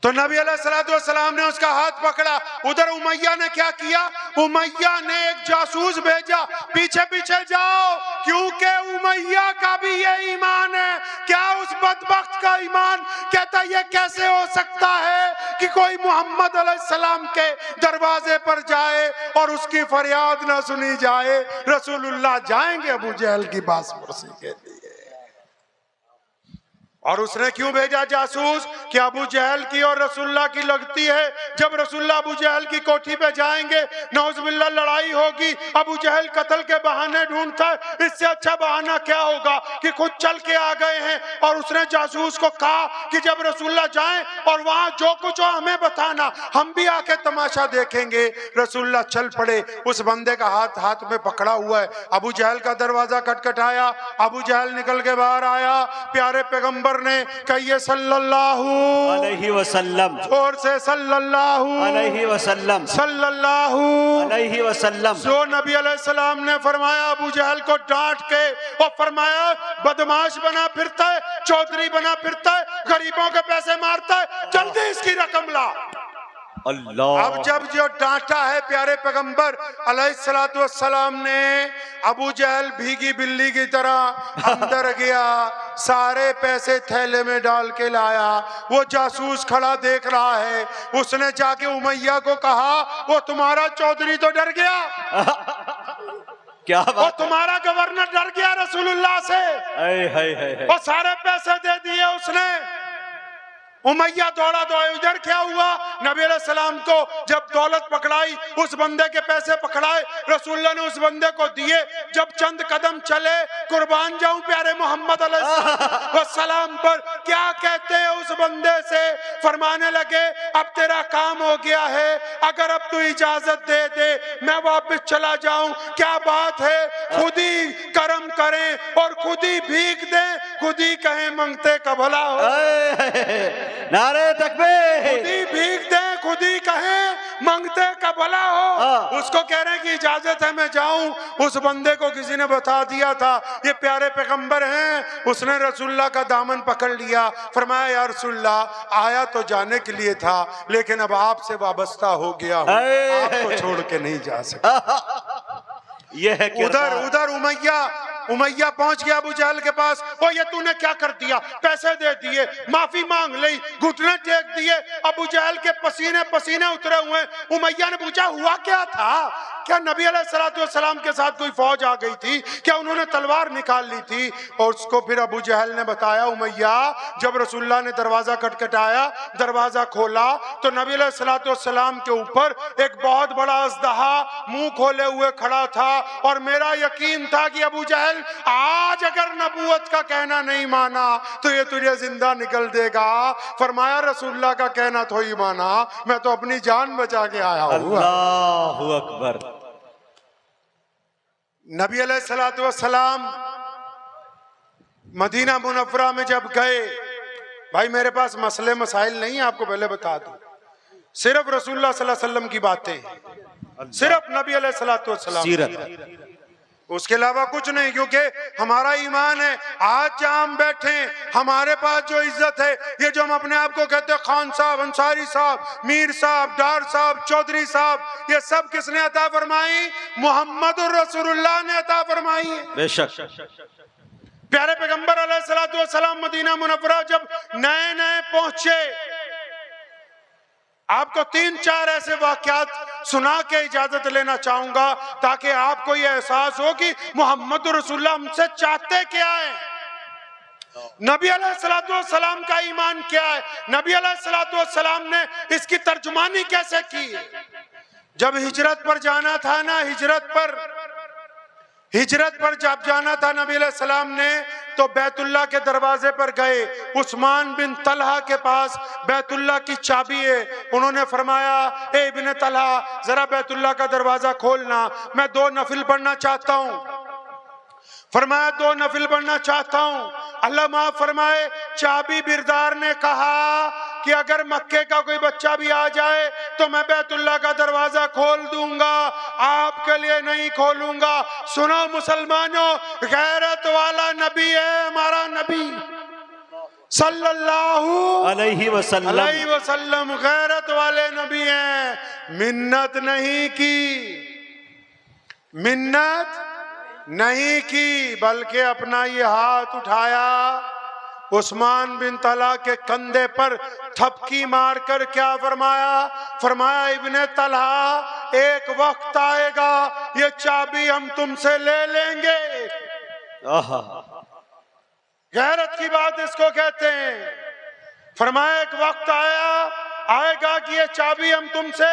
तो नबी अलैहिस्सलाम ने उसका हाथ पकड़ा। उधर उमैया ने क्या किया, उमैया ने एक जासूस भेजा, पीछे पीछे जाओ, क्योंकि उमैया का भी ये ईमान है। क्या उस बदबख्त का ईमान, कहता ये कैसे हो सकता है कि कोई मोहम्मद अलैहिस्सलाम के दरवाजे पर जाए और उसकी फरियाद ना सुनी जाए। रसूलुल्लाह जाएंगे अबू जहल की बासपुरसी के लिए, और उसने क्यों भेजा जासूस कि अबू जहल की और रसूलुल्लाह की लगती है, जब रसूलुल्लाह अबू जहल की कोठी पे जाएंगे नौजुबिल्लाह लड़ाई होगी, अबू जहल कत्ल के बहाने ढूंढता है, इससे अच्छा बहाना क्या होगा कि खुद चल के आ गए हैं। और उसने जासूस को कहा कि जब रसूलुल्लाह जाएं और वहां जो कुछ हो हमें बताना, हम भी आके तमाशा देखेंगे। रसूलुल्लाह चल पड़े, उस बंदे का हाथ हाथ में पकड़ा हुआ है। अबू जहल का दरवाजा खटखटाया, अबू जहल निकल के बाहर आया, प्यारे पैगंबर ने कहिए सल्लल्लाहु अलैहि वसल्लम, जोर से सल्लल्लाहु अलैहि वसल्लम, सल्लल्लाहु अलैहि वसल्लम। जो नबी अलैहिस्सलाम ने फरमाया अबू जहल को डांट के, और फरमाया बदमाश बना फिरता है, चौधरी बना फिरता है, गरीबों के पैसे मारता है, जल्दी इसकी रकम ला। अल्लाह। अब जब जो डांटा है प्यारे पैगंबर अलैहिस्सलातु वस्सलाम ने, अबू जहल भीगी बिल्ली की तरह अंदर गया, सारे पैसे थैले में डाल के लाया। वो जासूस खड़ा देख रहा है, उसने जाके उमैया को कहा वो तुम्हारा चौधरी तो डर गया, क्या वो बात, तुम्हारा गवर्नर डर गया रसूलुल्लाह से, वो सारे पैसे दे दिए उसने। उमैया दौड़ा दौड़ा, इधर क्या हुआ? नबी अलैहिस्सलाम को जब दौलत पकड़ाई, उस बंदे के पैसे पकड़ाए, रसूलुल्लाह ने उस बंदे को दिए। जब चंद कदम चले, कुर्बान जाऊं प्यारे मोहम्मद अलैहिस्सलाम पर, क्या कहते हैं उस बंदे से? फरमाने लगे अब तेरा काम हो गया है, अगर अब तू इजाजत दे दे मैं वापस चला जाऊं। क्या बात है, खुद ही कर्म करें और खुद ही भीख दें, खुद ही कहें मंगते का भला हो। नारे तकबीर, खुद ही भीख दे, खुद ही कहें मंगते का भला हो। उसको कह रहे हैं कि इजाजत है मैं जाऊं। उस बंदे को किसी ने बता दिया था ये प्यारे पैगंबर हैं, उसने रसूलुल्लाह का दामन पकड़ लिया, फरमाया या रसूलुल्लाह आया तो जाने के लिए था, लेकिन अब आपसे वाबस्ता हो गया हूं, आपको छोड़ के नहीं जा सकता। ये है उधर उमैया पहुंच गया अबू जहल के पास। ओ ये तूने क्या कर दिया? पैसे दे दिए, माफी मांग ली, घुटने टेक दिए। अबू जहल के पसीने पसीने उतरे हुए। उमैया ने पूछा हुआ क्या था? क्या नबी अलैहिस्सलाम के साथ कोई फौज आ गई थी? क्या उन्होंने तलवार निकाल ली थी? और उसको फिर अबू जहल ने बताया उमैया जब रसूलुल्लाह ने दरवाजा खटखटाया, दरवाजा खोला तो नबी अलैहिस्सलाम के ऊपर एक बहुत बड़ा अज़दहा मुंह खोले हुए खड़ा था, और मेरा यकीन था कि अबू जहल आज अगर नबूवत का कहना नहीं माना तो ये तुझे जिंदा निकल देगा। फरमाया रसूलुल्लाह का कहना तो ही माना, मैं तो अपनी जान बचा के आया हूं। अल्लाहु अकबर। नबी अलैहिस्सलाम मदीना मुनव्वरा में जब गए, भाई मेरे पास मसले मसाइल नहीं है, आपको पहले बता दूं, सिर्फ रसूलुल्लाह सल्लल्लाहु अलैहि वसल्लम की बातें, सिर्फ नबी अलैहिस्सलाम, सीरत, उसके अलावा कुछ नहीं। क्योंकि हमारा ईमान है, आज जहां हम बैठे हमारे पास जो इज्जत है, ये जो हम अपने आप को कहते हैं खान साहब, अंसारी साहब, मीर साहब, डार साहब, चौधरी साहब, ये सब किसने अता फरमाई? मोहम्मद रसूलुल्लाह ने अता फरमाई है। बेशक। प्यारे पैगंबर अलैहिस्सलाम मदीना मुनव्वरा जब नए नए पहुंचे, आपको 3-4 ऐसे वाकयात सुना के इजाजत लेना चाहूंगा ताकि आपको यह एहसास हो कि मोहम्मद रसूलुल्लाह हमसे चाहते क्या है, नबी अलैहिस्सलाम का ईमान क्या है, नबी अलैहिस्सलाम ने इसकी तर्जुमानी कैसे की। जब हिजरत पर जाना था ना, हिजरत पर जब जाना था नबी अलैहिस्सलाम ने, तो बैतुल्लाह के दरवाजे पर गए। उस्मान बिन तलहा के पास बैतुल्लाह की चाबी है। उन्होंने फरमाया ए इब्ने तलहा जरा बैतुल्लाह का दरवाजा खोलना, मैं 2 नफिल पढ़ना चाहता हूँ। फरमाया 2 नफिल पढ़ना चाहता हूँ। अल्लाह माफ फरमाए, चाबी बिरदार ने कहा कि अगर मक्के का कोई बच्चा भी आ जाए तो मैं बैतुल्लाह का दरवाजा खोल दूंगा, आपके लिए नहीं खोलूंगा। सुनो मुसलमानों, गैरत वाला नबी है हमारा नबी सल्लल्लाहु अलैहि वसल्लम, गैरत वाले नबी हैं। मिन्नत नहीं की बल्कि अपना ये हाथ उठाया, उस्मान बिन तलहा के कंधे पर थपकी मारकर क्या फरमाया इब्ने तलहा एक वक्त आएगा ये चाबी हम तुमसे ले लेंगे। गैरत की बात इसको कहते हैं। फरमाया एक वक्त आएगा कि ये चाबी हम तुमसे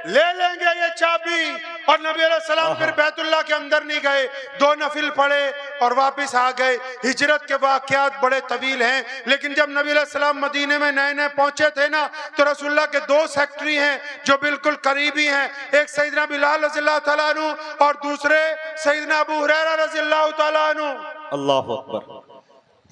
ले लेंगे, ये चाबी। और नबी अलैहिस्सलाम फिर बैतुल्लाह के अंदर नहीं गए, 2 नफिल पढ़े और वापस आ गए। हिजरत के वाक़यात बड़े तवील हैं, लेकिन जब नबी अलैहिस्सलाम मदीने में नए नए पहुंचे थे ना, तो रसूलुल्लाह के 2 सेक्रेटरी हैं जो बिल्कुल करीबी हैं। एक सैयदना बिलाल रज़ियल्लाहु तआला अन्हु और दूसरे सैयदना अबू हुरैरा रज़ियल्लाहु तआला अन्हु। अल्लाहु अकबर।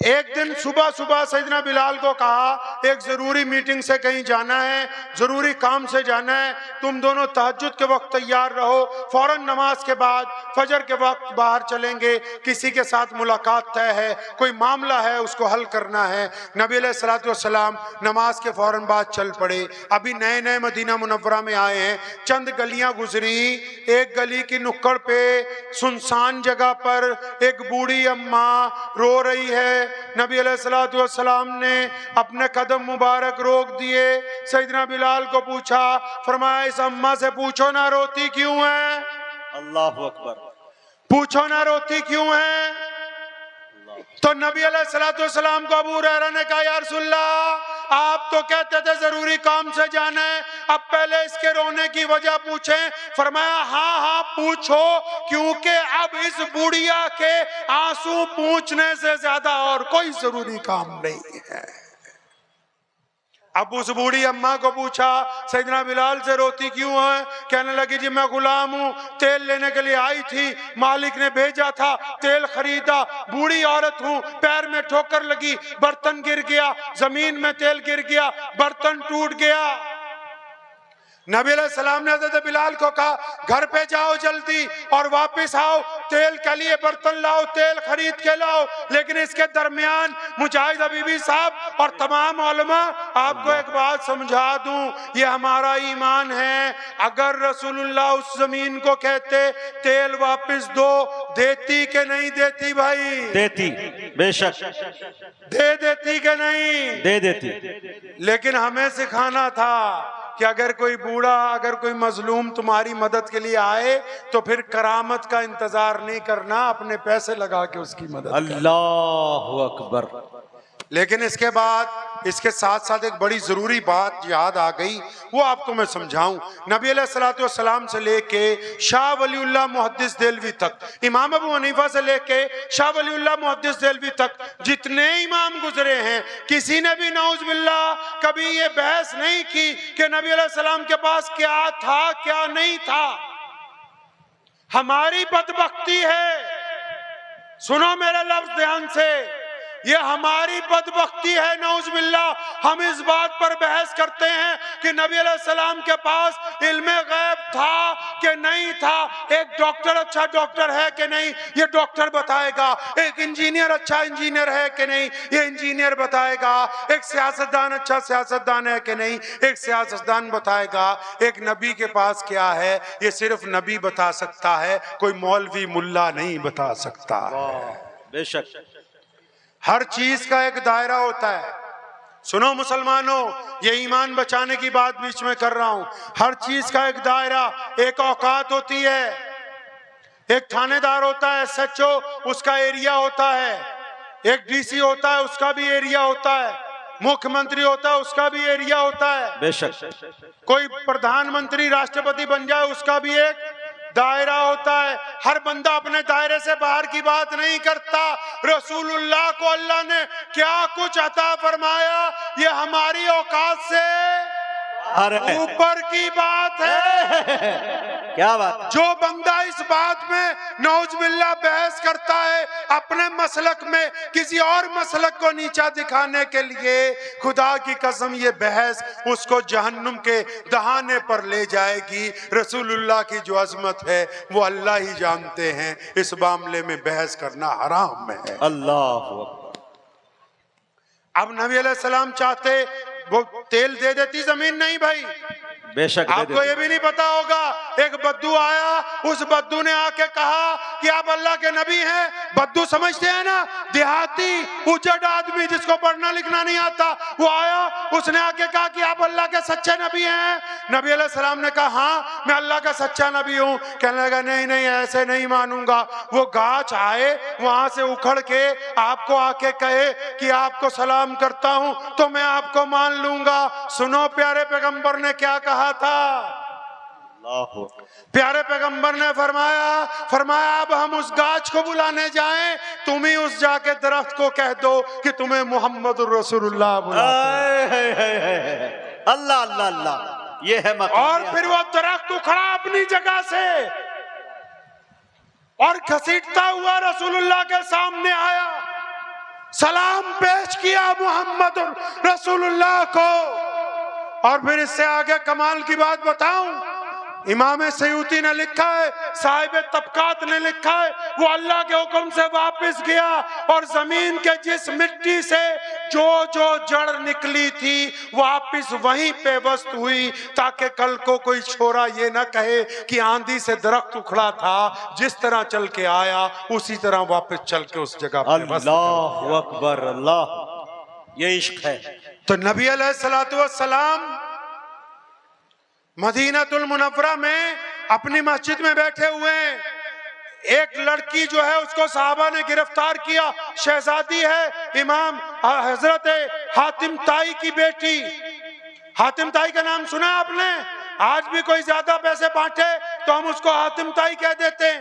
एक दिन सुबह सुबह सैयदना बिलाल को कहा, एक जरूरी मीटिंग से कहीं जाना है, जरूरी काम से जाना है, तुम दोनों तहज्जुद के वक्त तैयार रहो, फौरन नमाज के बाद फजर के वक्त बाहर चलेंगे, किसी के साथ मुलाकात तय है, कोई मामला है उसको हल करना है। नबी अलैहिस्सलातु वस्सलाम नमाज के फौरन बाद चल पड़े। अभी नए नए मदीना मुनव्वरा में आए हैं, चंद गलियां गुजरी, एक गली की नुक्कड़ पे सुनसान जगह पर एक बूढ़ी अम्मा रो रही है। नबी अलैहिस्सलातु वस्सलाम ने अपने कदम मुबारक रोक दिए, सैयदना बिलाल को पूछा, फरमाया इस अम्मा से पूछो ना रोती क्यों है। अल्लाहु अकबर। पूछो ना रोती क्यों है। तो नबी अलैहिस्सलातु वस्सलाम को अबू हुरैरा ने कहा, या रसूलल्लाह आप तो कहते थे जरूरी काम से जाना है, अब पहले इसके रोने की वजह पूछें। फरमाया हाँ हाँ पूछो, क्योंकि अब इस बुढ़िया के आंसू पूछने से ज्यादा और कोई जरूरी काम नहीं है। अब उस बूढ़ी अम्मा को पूछा, सैयदना बिलाल से रोती क्यों है। कहने लगी जी मैं गुलाम हूँ, तेल लेने के लिए आई थी, मालिक ने भेजा था, तेल खरीदा, बूढ़ी औरत हूँ, पैर में ठोकर लगी, बर्तन गिर गया, जमीन में तेल गिर गया, बर्तन टूट गया। नबी अलैहिस्सलाम ने हज़रत बिलाल को कहा घर पे जाओ जल्दी और वापस आओ, तेल के लिए बर्तन लाओ, तेल खरीद के लाओ। लेकिन इसके दरमियान मुजाहिद हबीबी साहब और तमाम उलमा आपको एक बात समझा दूं, ये हमारा ईमान है। अगर रसूलुल्लाह उस जमीन को कहते तेल वापस दो, देती के नहीं देती भाई? देती, बेशक दे देती के नहीं? दे देती। लेकिन हमें सिखाना था कि अगर कोई बूढ़ा, अगर कोई मजलूम तुम्हारी मदद के लिए आए तो फिर करामत का इंतजार नहीं करना, अपने पैसे लगा के उसकी मदद। अल्लाहु अकबर। लेकिन इसके बाद इसके साथ साथ एक बड़ी जरूरी बात याद आ गई, वो आपको मैं समझाऊं। नबी अलैहिस्सलातु वस्सलाम से लेके शाह वलीउल्लाह मुहद्दिस देलवी तक, इमाम अबू हनीफा से लेके शाह वलीउल्लाह मुहद्दिस देलवी तक जितने इमाम गुजरे हैं, किसी ने भी नऊज़ बिल्लाह कभी ये बहस नहीं की कि नबी अलैहिस्सलाम के पास क्या था क्या नहीं था। हमारी बदबख्ती है, सुनो मेरे लफ्ज ध्यान से, ये हमारी बदबख्ती है नऊज़ बिल्लाह। हम इस बात पर बहस करते हैं कि नबी अलैहिस्सलाम के पास इल्मे गैब था कि नहीं था। एक डॉक्टर अच्छा डॉक्टर है कि नहीं, ये डॉक्टर बताएगा। एक इंजीनियर अच्छा इंजीनियर है कि नहीं, ये इंजीनियर बताएगा। एक सियासतदान अच्छा सियासतदान है कि नहीं, एक सियासतदान बताएगा। एक नबी के पास क्या है, ये सिर्फ नबी बता सकता है, कोई मौलवी मुल्ला नहीं बता सकता। बेशक हर चीज का एक दायरा होता है। सुनो मुसलमानों, ये ईमान बचाने की बात बीच में कर रहा हूं। हर चीज का एक दायरा, एक औकात होती है। एक थानेदार होता है, SHO, उसका एरिया होता है। एक DC होता है, उसका भी एरिया होता है। मुख्यमंत्री होता है, उसका भी एरिया होता है। बेशक कोई प्रधानमंत्री राष्ट्रपति बन जाए, उसका भी एक दायरा होता है। हर बंदा अपने दायरे से बाहर की बात नहीं करता। रसूलुल्लाह को अल्लाह ने क्या कुछ अता फरमाया, ये हमारी औकात से ऊपर की बात है। क्या बात। जो बंदा इस बात में नऊज़ बिल्लाह बहस करता है अपने मसलक में किसी और मसलक को नीचा दिखाने के लिए, खुदा की कसम ये बहस उसको जहन्नुम के दहाने पर ले जाएगी। रसूलुल्लाह की जो अजमत है वो अल्लाह ही जानते हैं, इस मामले में बहस करना हराम है। अल्लाह। अब नबी अलैहिस्सलाम चाहते वो तेल दे देती, जमीन नहीं भाई, बेशक दे आपको देते। ये भी नहीं पता होगा, एक बद्दू आया, उस बद्दू ने आके कहा कि आप अल्लाह के नबी हैं। बद्दू समझते हैं ना, देहाती उजड़ आदमी जिसको पढ़ना लिखना नहीं आता, वो आया, उसने आके कहा कि आप अल्लाह के सच्चे नबी हैं। नबी अलैहि सलाम ने कहा हाँ मैं अल्लाह का सच्चा नबी हूँ। कहने लगा नहीं नहीं ऐसे नहीं मानूंगा। वो गाछ आए, वहां से उखड़ के आपको आके कहे कि आपको सलाम करता हूं तो मैं आपको मान लूंगा। सुनो प्यारे पैगंबर ने क्या कहा था। प्यारे पैगंबर ने फरमाया अब हम उस गाछ को बुलाने जाएं, तुम ही उस जाके दरख्त को कह दो कि तुम्हें मोहम्मद रसूलुल्लाह बुलाते हैं। अल्लाह अल्लाह अल्लाह, ये है मकाम। और फिर वो दरख्त उखड़ा अपनी जगह से और घसीटता हुआ रसूलुल्लाह के सामने आया, सलाम पेश किया मोहम्मद रसूलुल्लाह को। और फिर इससे आगे कमाल की बात बताऊं, इमाम सयूती ने लिखा है, साहिब तबकात ने लिखा है, वो अल्लाह के हुक्म से वापस गया और जमीन के जिस मिट्टी से जो जो जड़ निकली थी वापस वहीं पे वस्त हुई, ताकि कल को कोई छोरा ये ना कहे कि आंधी से दरख्त उखड़ा था, जिस तरह चल के आया उसी तरह वापस चल के उस जगह पे वस्त। अल्लाह अकबर, अल्लाह, ये इश्क है। तो नबी अलैहिस्सलातु वस्सलाम मदीनातुल मुनव्वरा में अपनी मस्जिद में बैठे हुए हैं। एक लड़की जो है उसको साहबा ने गिरफ्तार किया, शहजादी है, इमाम हजरत हातिम ताई की बेटी। हातिम ताई का नाम सुना है आपने? आज भी कोई ज्यादा पैसे बांटे तो हम उसको हातिम ताई कह देते हैं।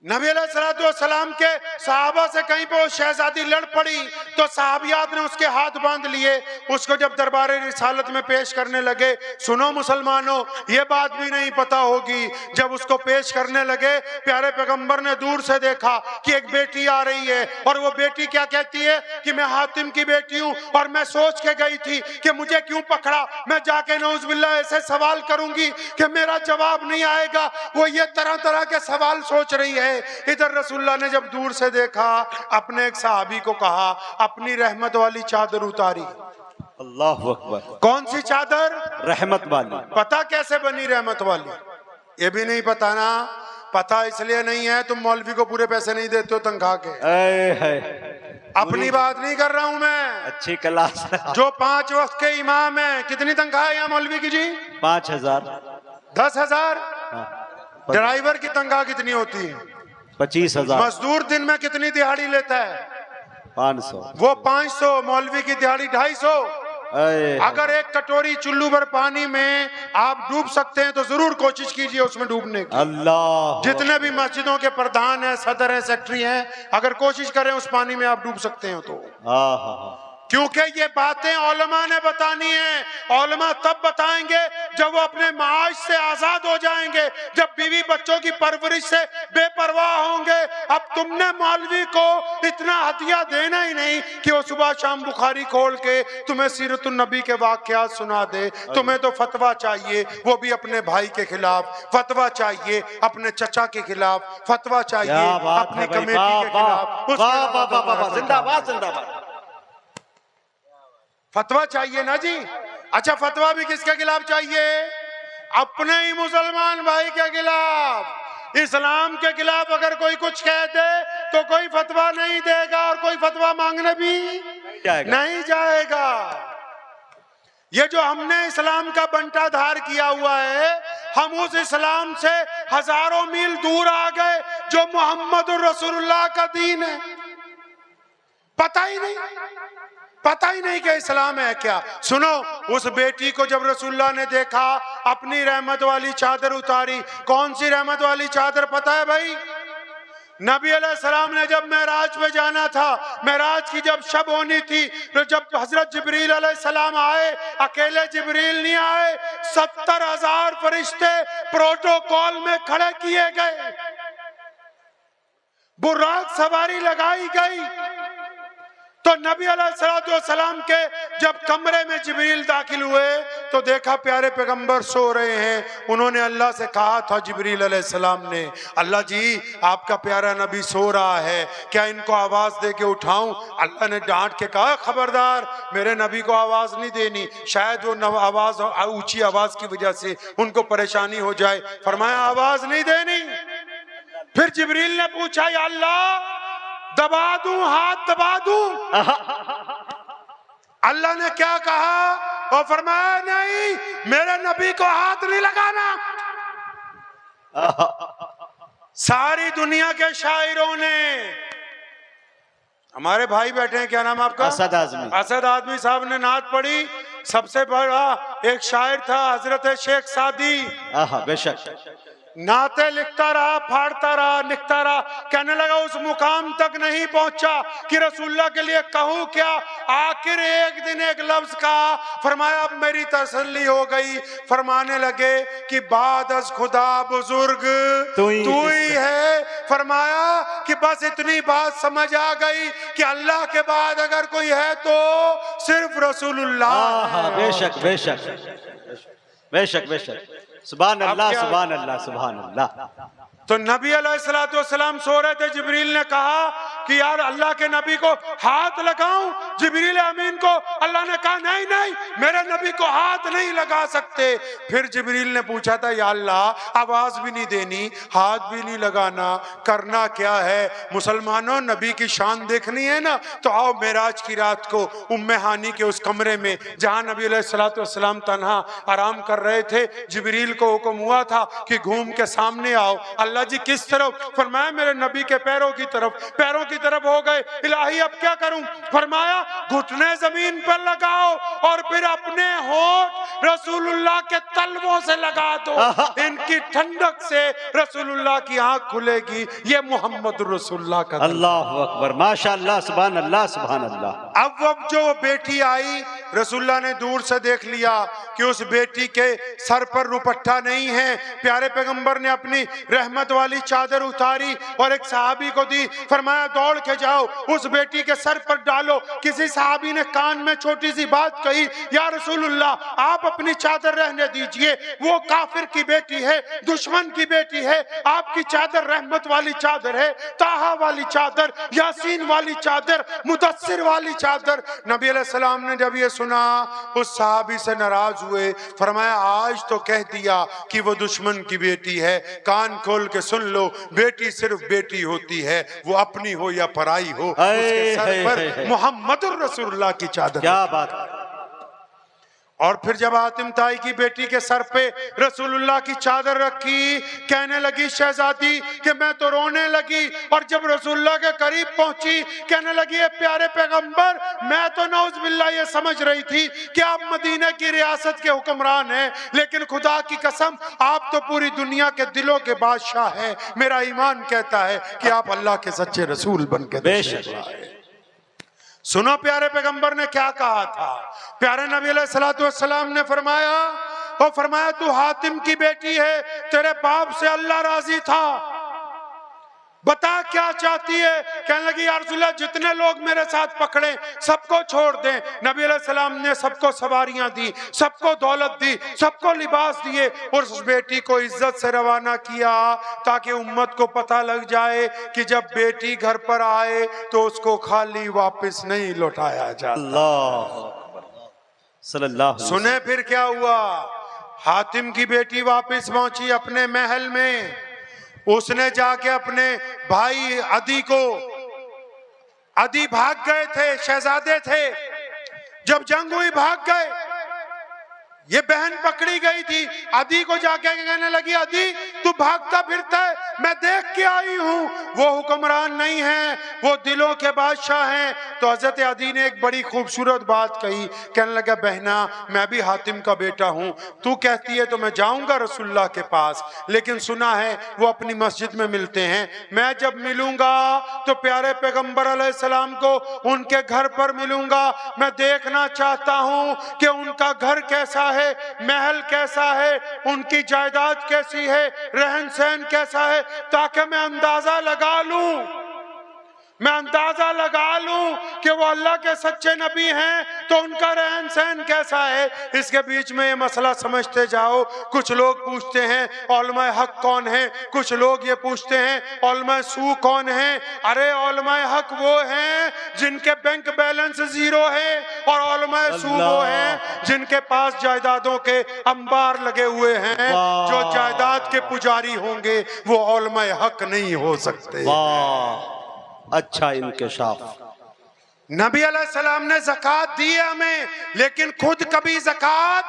नबी अलैहिस्सलाम के साहबा से कहीं पे वो शहजादी लड़ पड़ी तो साहबियात ने उसके हाथ बांध लिए, उसको जब दरबार रिसालत में पेश करने लगे। सुनो मुसलमानों, ये बात भी नहीं पता होगी, जब उसको पेश करने लगे प्यारे पैगंबर ने दूर से देखा कि एक बेटी आ रही है और वो बेटी क्या कहती है कि मैं हातिम की बेटी हूँ और मैं सोच के गई थी कि मुझे क्यों पकड़ा, मैं जाके नौजुबिल्लाह ऐसे सवाल करूंगी कि मेरा जवाब नहीं आएगा। वो ये तरह तरह के सवाल सोच रही है। इधर रसूलुल्लाह ने जब दूर से देखा, अपने एक सहाबी को कहा अपनी रहमत वाली चादर उतारी। अल्लाह अकबर। कौन सी चादर? रहमत वाली। पता कैसे बनी रहमत वाली? ये भी नहीं पता ना? पता इसलिए नहीं है तुम मौलवी को पूरे पैसे नहीं देते हो तनख्वाह के। अपनी बात नहीं कर रहा हूं मैं, अच्छी क्लास। जो 5 वक्त के इमाम है, कितनी तनख्वाह है यहाँ मौलवी की जी? 5,000। 10,000। ड्राइवर की तनख्वाह कितनी होती है? 25,000। मजदूर दिन में कितनी दिहाड़ी लेता है? 500। वो 500। मौलवी की दिहाड़ी 250। अगर एक कटोरी चुल्लू भर पानी में आप डूब सकते हैं तो जरूर कोशिश कीजिए उसमें डूबने की। अल्लाह। जितने भी मस्जिदों के प्रधान हैं, सदर हैं, सेक्रेटरी हैं, अगर कोशिश करें उस पानी में आप डूब सकते हैं तो। क्योंकि ये बातें औलमा ने बतानी है। औलमा तब बताएंगे जब वो अपने माश से आजाद हो जाएंगे, जब बीवी बच्चों की परवरिश से बेपरवाह होंगे। अब तुमने मौलवी को इतना हदिया देना ही नहीं कि वो सुबह शाम बुखारी खोल के तुम्हें सीरतुन नबी के वाकयात सुना दे। तुम्हें तो फतवा चाहिए, वो भी अपने भाई के खिलाफ, फतवा चाहिए अपने चचा के खिलाफ, फतवा चाहिए अपनी कमेटी के खिलाफ। जिंदाबाद जिंदाबाद। फतवा चाहिए ना जी। अच्छा, फतवा भी किसके खिलाफ चाहिए? अपने ही मुसलमान भाई के खिलाफ। इस्लाम के खिलाफ अगर कोई कुछ कह दे तो कोई फतवा नहीं देगा और कोई फतवा मांगने भी नहीं जाएगा। ये जो हमने इस्लाम का बंटाधार किया हुआ है, हम उस इस्लाम से हजारों मील दूर आ गए जो मोहम्मद रसूलुल्लाह का दीन है। पता ही नहीं कि इस्लाम है क्या। सुनो, उस बेटी को जब रसूलुल्लाह ने देखा, अपनी रहमत वाली चादर उतारी। कौन सी रहमत वाली चादर पता है भाई? नबी अलैहिस्सलाम ने जब मेराज पे जाना था, मेराज की जब शब होनी थी, तो जब हजरत जिब्रील अलैहिस्सलाम आए, अकेले जिब्रील नहीं आए, 70,000 फरिश्ते प्रोटोकॉल में खड़े किए गए, बुर्राक सवारी लगाई गई। तो नबी अलैहिस्सलाम के जब कमरे में जिब्रील दाखिल हुए तो देखा प्यारे पैगंबर सो रहे हैं। उन्होंने अल्लाह से कहा था, जिब्रील अलैहिस्सलाम ने, अल्लाह जी आपका प्यारा नबी सो रहा है, क्या इनको आवाज दे के उठाऊं? अल्लाह ने डांट के कहा, खबरदार, मेरे नबी को आवाज नहीं देनी, शायद वो आवाज ऊंची आवाज की वजह से उनको परेशानी हो जाए। फरमाया आवाज नहीं देनी। फिर जिब्रील ने पूछा, या अल्लाह दबा दूं, हाथ दबा दूं? अल्लाह ने क्या कहा? और फरमाया नहीं, मेरे नबी को हाथ नहीं लगाना। सारी दुनिया के शायरों ने, हमारे भाई बैठे हैं, क्या नाम आपका? असद आजमी। असद आजमी साहब ने नात पढ़ी। सबसे बड़ा एक शायर था हजरत शेख सादी। बेशक नाते लिखता रहा, फाड़ता रहा, लिखता रहा, कहने लगा उस मुकाम तक नहीं पहुंचा कि रसूलुल्लाह के लिए कहूं क्या। आखिर एक दिन एक लफ्ज कहा, फरमाया अब मेरी तसल्ली हो गई। फरमाने लगे कि बाद अज खुदा बुजुर्ग तू ही है। फरमाया कि बस इतनी बात समझ आ गई कि अल्लाह के बाद अगर कोई है तो सिर्फ रसूलुल्लाह। बेशक बेशक बेशक बेशक, सुभान अल्लाह सुभान अल्लाह सुभान अल्लाह। तो नबी अलैहिस्सलाम सो रहे थे। जिब्रील ने कहा कि यार अल्लाह के नबी को हाथ लगाऊं? जिब्रील अमीन को अल्लाह ने कहा नहीं नहीं, मेरे नबी को हाथ नहीं लगा सकते। फिर जिब्रील ने पूछा था, या अल्लाह आवाज भी नहीं देनी, हाथ भी नहीं लगाना, करना क्या है? मुसलमानों, नबी की शान देखनी है ना, तो आओ मेराज की रात को उम्मे हानी के उस कमरे में जहां नबी अलैहिस्सलाम तन्हा आराम कर रहे थे, जिब्रील को हुक्म हुआ था कि घूम के सामने आओ। अल्लाह जी किस तरफ? फरमाया मेरे नबी के पैरों की तरफ। पैरों की तरफ हो गए। इलाही अब क्या करूं? फरमाया घुटने जमीन पर लगाओ और फिर अपने होंठ रसूलुल्लाह के तलवों से लगा दो। इनकी ठंडक से रसूलुल्लाह की आंख खुलेगी। ये मोहम्मद रसूलुल्लाह का। अल्लाह अकबर, माशाअल्लाह, सुभान अल्लाह सुभान अल्लाह। अब जो बेटी आई, रसूलुल्लाह ने दूर से देख लिया कि उस बेटी के सर पर दुपट्टा नहीं है। प्यारे पैगंबर ने अपनी रहमत वाली चादर उतारी और एक सहाबी को दी। फरमाया दौड़ के जाओ उस बेटी के सर पर डालो। किसी सहाबी ने कान में छोटी सी बात कही, या रसूलुल्लाह आप अपनी चादर रहने दीजिए, वो काफिर की बेटी है, दुश्मन की बेटी है, आपकी चादर रहमत वाली चादर है, ताहा वाली चादर, यासीन वाली चादर, मुदस्सिर वाली चादर। नबी अलैहिस्सलाम ने जब ये सुना उस सहाबी से नाराज हुए। फरमाया आज तो कह दिया कि वो दुश्मन की बेटी है, कान खोल के सुन लो, बेटी सिर्फ बेटी होती है, वो अपनी हो या पराई हो, उसके सर पर मोहम्मदुर रसूलुल्लाह की चादर। क्या बात। और फिर जब हातिम ताई की बेटी के सर पे रसूलुल्लाह की चादर रखी, कहने लगी शहजादी कि मैं तो रोने लगी। और जब रसूलुल्लाह के करीब पहुंची, कहने लगी प्यारे पैगंबर, मैं तो नौज़ुबिल्लाह ये समझ रही थी कि आप मदीने की रियासत के हुक्मरान हैं, लेकिन खुदा की कसम आप तो पूरी दुनिया के दिलों के बादशाह हैं। मेरा ईमान कहता है कि आप अल्लाह के सच्चे रसूल बन के बेशक। सुनो प्यारे पैगंबर ने क्या कहा था। प्यारे नबी अलैहिस्सलाम ने फरमाया तू हातिम की बेटी है, तेरे बाप से अल्लाह राजी था, बता क्या चाहती है। कहने लगी या रसूलल्लाह जितने लोग मेरे साथ पकड़े सबको छोड़ दें। नबी अलैहिस्सलाम ने सबको सवारियां दी, सबको दौलत दी, सबको लिबास दिए और उस बेटी को इज्जत से रवाना किया ताकि उम्मत को पता लग जाए कि जब बेटी घर पर आए तो उसको खाली वापस नहीं लौटाया जाता। सुने फिर क्या हुआ। हातिम की बेटी वापस पहुंची अपने महल में। उसने जाके अपने भाई अदी भाग गए थे, शहजादे थे, जब जंग हुई भाग गए। ये बहन पकड़ी गई थी। अदी को जाके कहने लगी अदी तू भागता फिरता है, मैं देख के आई हूं, वो हुक्मरान नहीं है, वो दिलों के बादशाह हैं। तो हजरत अदी ने एक बड़ी खूबसूरत बात कही। कहने लगा बहना मैं भी हातिम का बेटा हूं, तू कहती है तो मैं जाऊंगा रसूलुल्लाह के पास, लेकिन सुना है वो अपनी मस्जिद में मिलते हैं। मैं जब मिलूंगा तो प्यारे पैगंबर अलैहिस्सलाम को उनके घर पर मिलूंगा। मैं देखना चाहता हूं कि उनका घर कैसा है, महल कैसा है, उनकी जायदाद कैसी है, रहन सहन कैसा है, ताकि मैं अंदाजा लगा लूं। मैं अंदाजा लगा लूं कि वो अल्लाह के सच्चे नबी हैं तो उनका रहन सहन कैसा है। इसके बीच में ये मसला समझते जाओ। कुछ लोग पूछते हैं औलमाए हक कौन है, कुछ लोग ये पूछते हैं औलमाए सू कौन है। अरे औलमाए हक वो हैं जिनके बैंक बैलेंस जीरो है, और औलमाए सू वो हैं जिनके पास जायदादों के अंबार लगे हुए हैं। जो जायदाद के पुजारी होंगे वो औलमाए हक नहीं हो सकते। अच्छा इंकशाफ। नबी अलैहिस्सलाम ने ज़कात दी है हमें, लेकिन खुद कभी ज़कात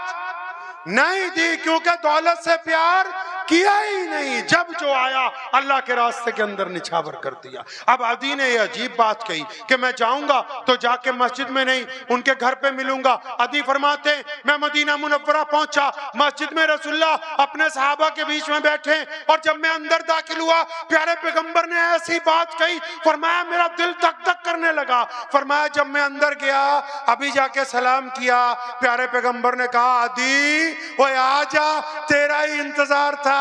नहीं दी, क्योंकि दौलत से प्यार किया ही नहीं। जब जो आया अल्लाह के रास्ते के अंदर निछावर कर दिया। अब अदी ने यह अजीब बात कही कि मैं जाऊंगा तो जाके मस्जिद में नहीं उनके घर पे मिलूंगा। अदी फरमाते मैं मदीना मुनव्वरा पहुंचा, मस्जिद में रसूलुल्लाह अपने सहाबा के बीच में बैठे, और जब मैं अंदर दाखिल हुआ प्यारे पैगंबर ने ऐसी बात कही, फरमाया मेरा दिल धक धक करने लगा। फरमाया जब मैं अंदर गया अभी जाके सलाम किया, प्यारे पैगंबर ने कहा अदी ओए आजा, तेरा ही इंतजार था।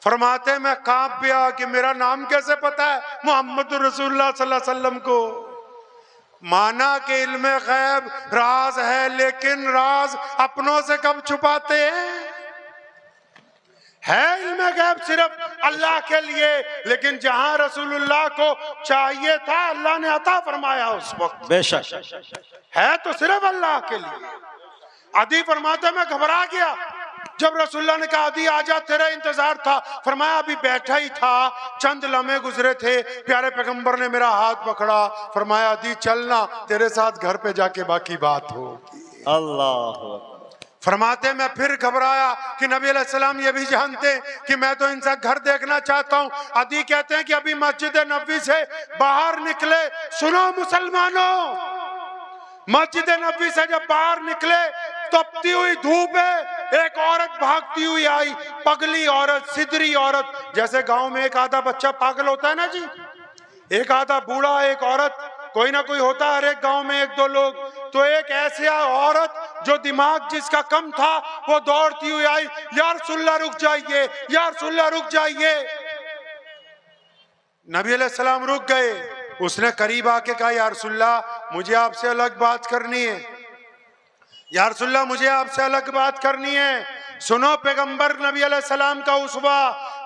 फरमाते मैं कांप गया कि मेरा नाम कैसे पता है मोहम्मद रसूलुल्लाह सल्लल्लाहु अलैहि वसल्लम को। माना कि इल्मे गैब राज है, लेकिन राज अपनों से कब छुपाते हैं। है इल्मे गैब सिर्फ अल्लाह के लिए, लेकिन जहां रसूलुल्लाह को चाहिए था अल्लाह ने अता फरमाया उस वक्त। बेशक है तो सिर्फ अल्लाह के लिए। अदी फरमाते मैं घबरा गया जब रसूलुल्लाह ने कहा अदी आजा, तेरा इंतजार था। फरमाया अभी बैठा ही था, चंद लम्हे गुजरे थे, प्यारे पैगंबर ने मेरा हाथ पकड़ा। फरमाया अदी चलना, तेरे साथ घर पे जाके बाकी बात होगी। अल्लाह। फरमाते मैं फिर घबराया कि नबी अलैहिस्सलाम ये भी जानते कि मैं तो इनका घर देखना चाहता हूँ। अदी कहते हैं कि अभी मस्जिद नबी से बाहर निकले, सुनो मुसलमानों, मस्जिद नबी से जब बाहर निकले तपती हुई धूप है, एक औरत भागती हुई आई, पगली औरत, सिदरी औरत। जैसे गांव में एक आधा बच्चा पागल होता है ना जी, एक आधा बूढ़ा, एक औरत, कोई ना कोई होता है हर एक गांव में, एक दो लोग। तो एक ऐसी औरत जो दिमाग जिसका कम था वो दौड़ती हुई आई, या रसूलुल्लाह रुक जाइए, या रसूलुल्लाह रुक जाइए। नबी अलैहिस्सलाम रुक गए। उसने करीब आके कहा या रसूलुल्लाह मुझे आपसे अलग बात करनी है, या रसूलुल्लाह मुझे आपसे अलग बात करनी है। सुनो पैगंबर नबी अलैहिस्सलाम का उसवा,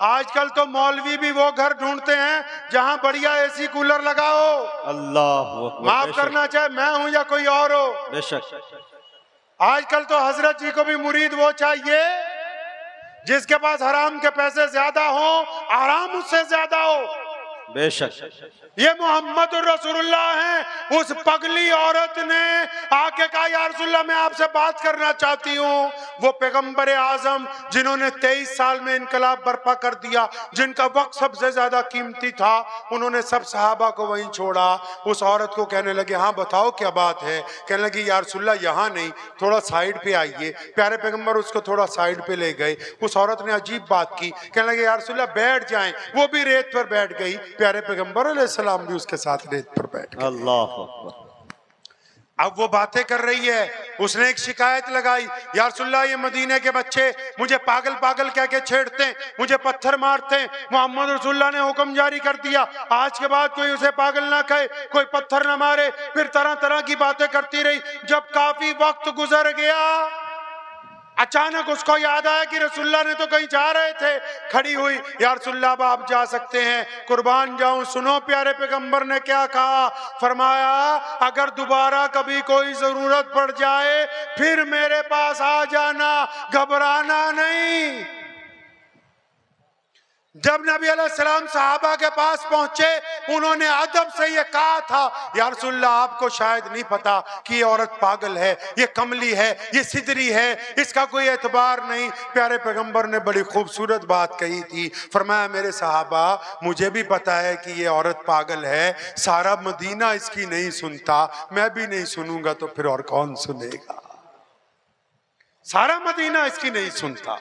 आजकल तो मौलवी भी वो घर ढूंढते हैं जहां बढ़िया एसी कूलर लगाओ। अल्लाह माफ करना चाहे मैं हूं या कोई और हो, बेशक। आजकल तो हजरत जी को भी मुरीद वो चाहिए जिसके पास हराम के पैसे ज्यादा हो, आराम उससे ज्यादा हो। बेशक ये मोहम्मद रसूलुल्लाह हैं। उस पगली औरत ने आके कहा या रसूलुल्लाह मैं आपसे बात करना चाहती हूँ। वो पैगंबर आजम जिन्होंने 23 साल में इनकलाब बर्पा कर दिया, जिनका वक्त सबसे ज्यादा कीमती था, उन्होंने सब सहाबा को वहीं छोड़ा। उस औरत को कहने लगे हाँ बताओ क्या बात है। कहने लगी या रसूलुल्लाह यहाँ नहीं, थोड़ा साइड पे आइए। प्यारे पैगंबर उसको थोड़ा साइड पे ले गए। उस औरत ने अजीब बात की, कहने लगे या रसूलुल्लाह बैठ जाएं। वो भी रेत पर बैठ गई, प्यारे पैगंबर अलैहिस्सलाम भी उसके साथ रेत पर बैठ गए। अल्लाह। अब वो बातें कर रही है, उसने एक शिकायत लगाई, या रसूलुल्लाह ये मदीने के बच्चे मुझे पागल पागल कह के छेड़ते हैं, मुझे पत्थर मारते हैं। मोहम्मद रसूलुल्लाह ने हुक्म जारी कर दिया आज के बाद कोई उसे पागल ना कहे, कोई पत्थर ना मारे। फिर तरह तरह की बातें करती रही। जब काफी वक्त गुजर गया, अचानक उसको याद आया कि रसूलुल्लाह ने तो कहीं जा रहे थे। खड़ी हुई, या रसूलुल्लाह अब आप जा सकते हैं, कुर्बान जाऊं। सुनो प्यारे पैगंबर ने क्या कहा। फरमाया अगर दोबारा कभी कोई जरूरत पड़ जाए फिर मेरे पास आ जाना, घबराना नहीं। जब नबी अलैहिस्सलाम सहाबा के पास पहुंचे, उन्होंने अदब से ये कहा था या रसूलुल्लाह आपको शायद नहीं पता कि ये औरत पागल है, ये कमली है, ये सिदरी है, इसका कोई एतबार नहीं। प्यारे पैगंबर ने बड़ी खूबसूरत बात कही थी। फरमाया मेरे सहाबा मुझे भी पता है कि ये औरत पागल है, सारा मदीना इसकी नहीं सुनता, मैं भी नहीं सुनूंगा तो फिर और कौन सुनेगा। सारा मदीना इसकी नहीं सुनता,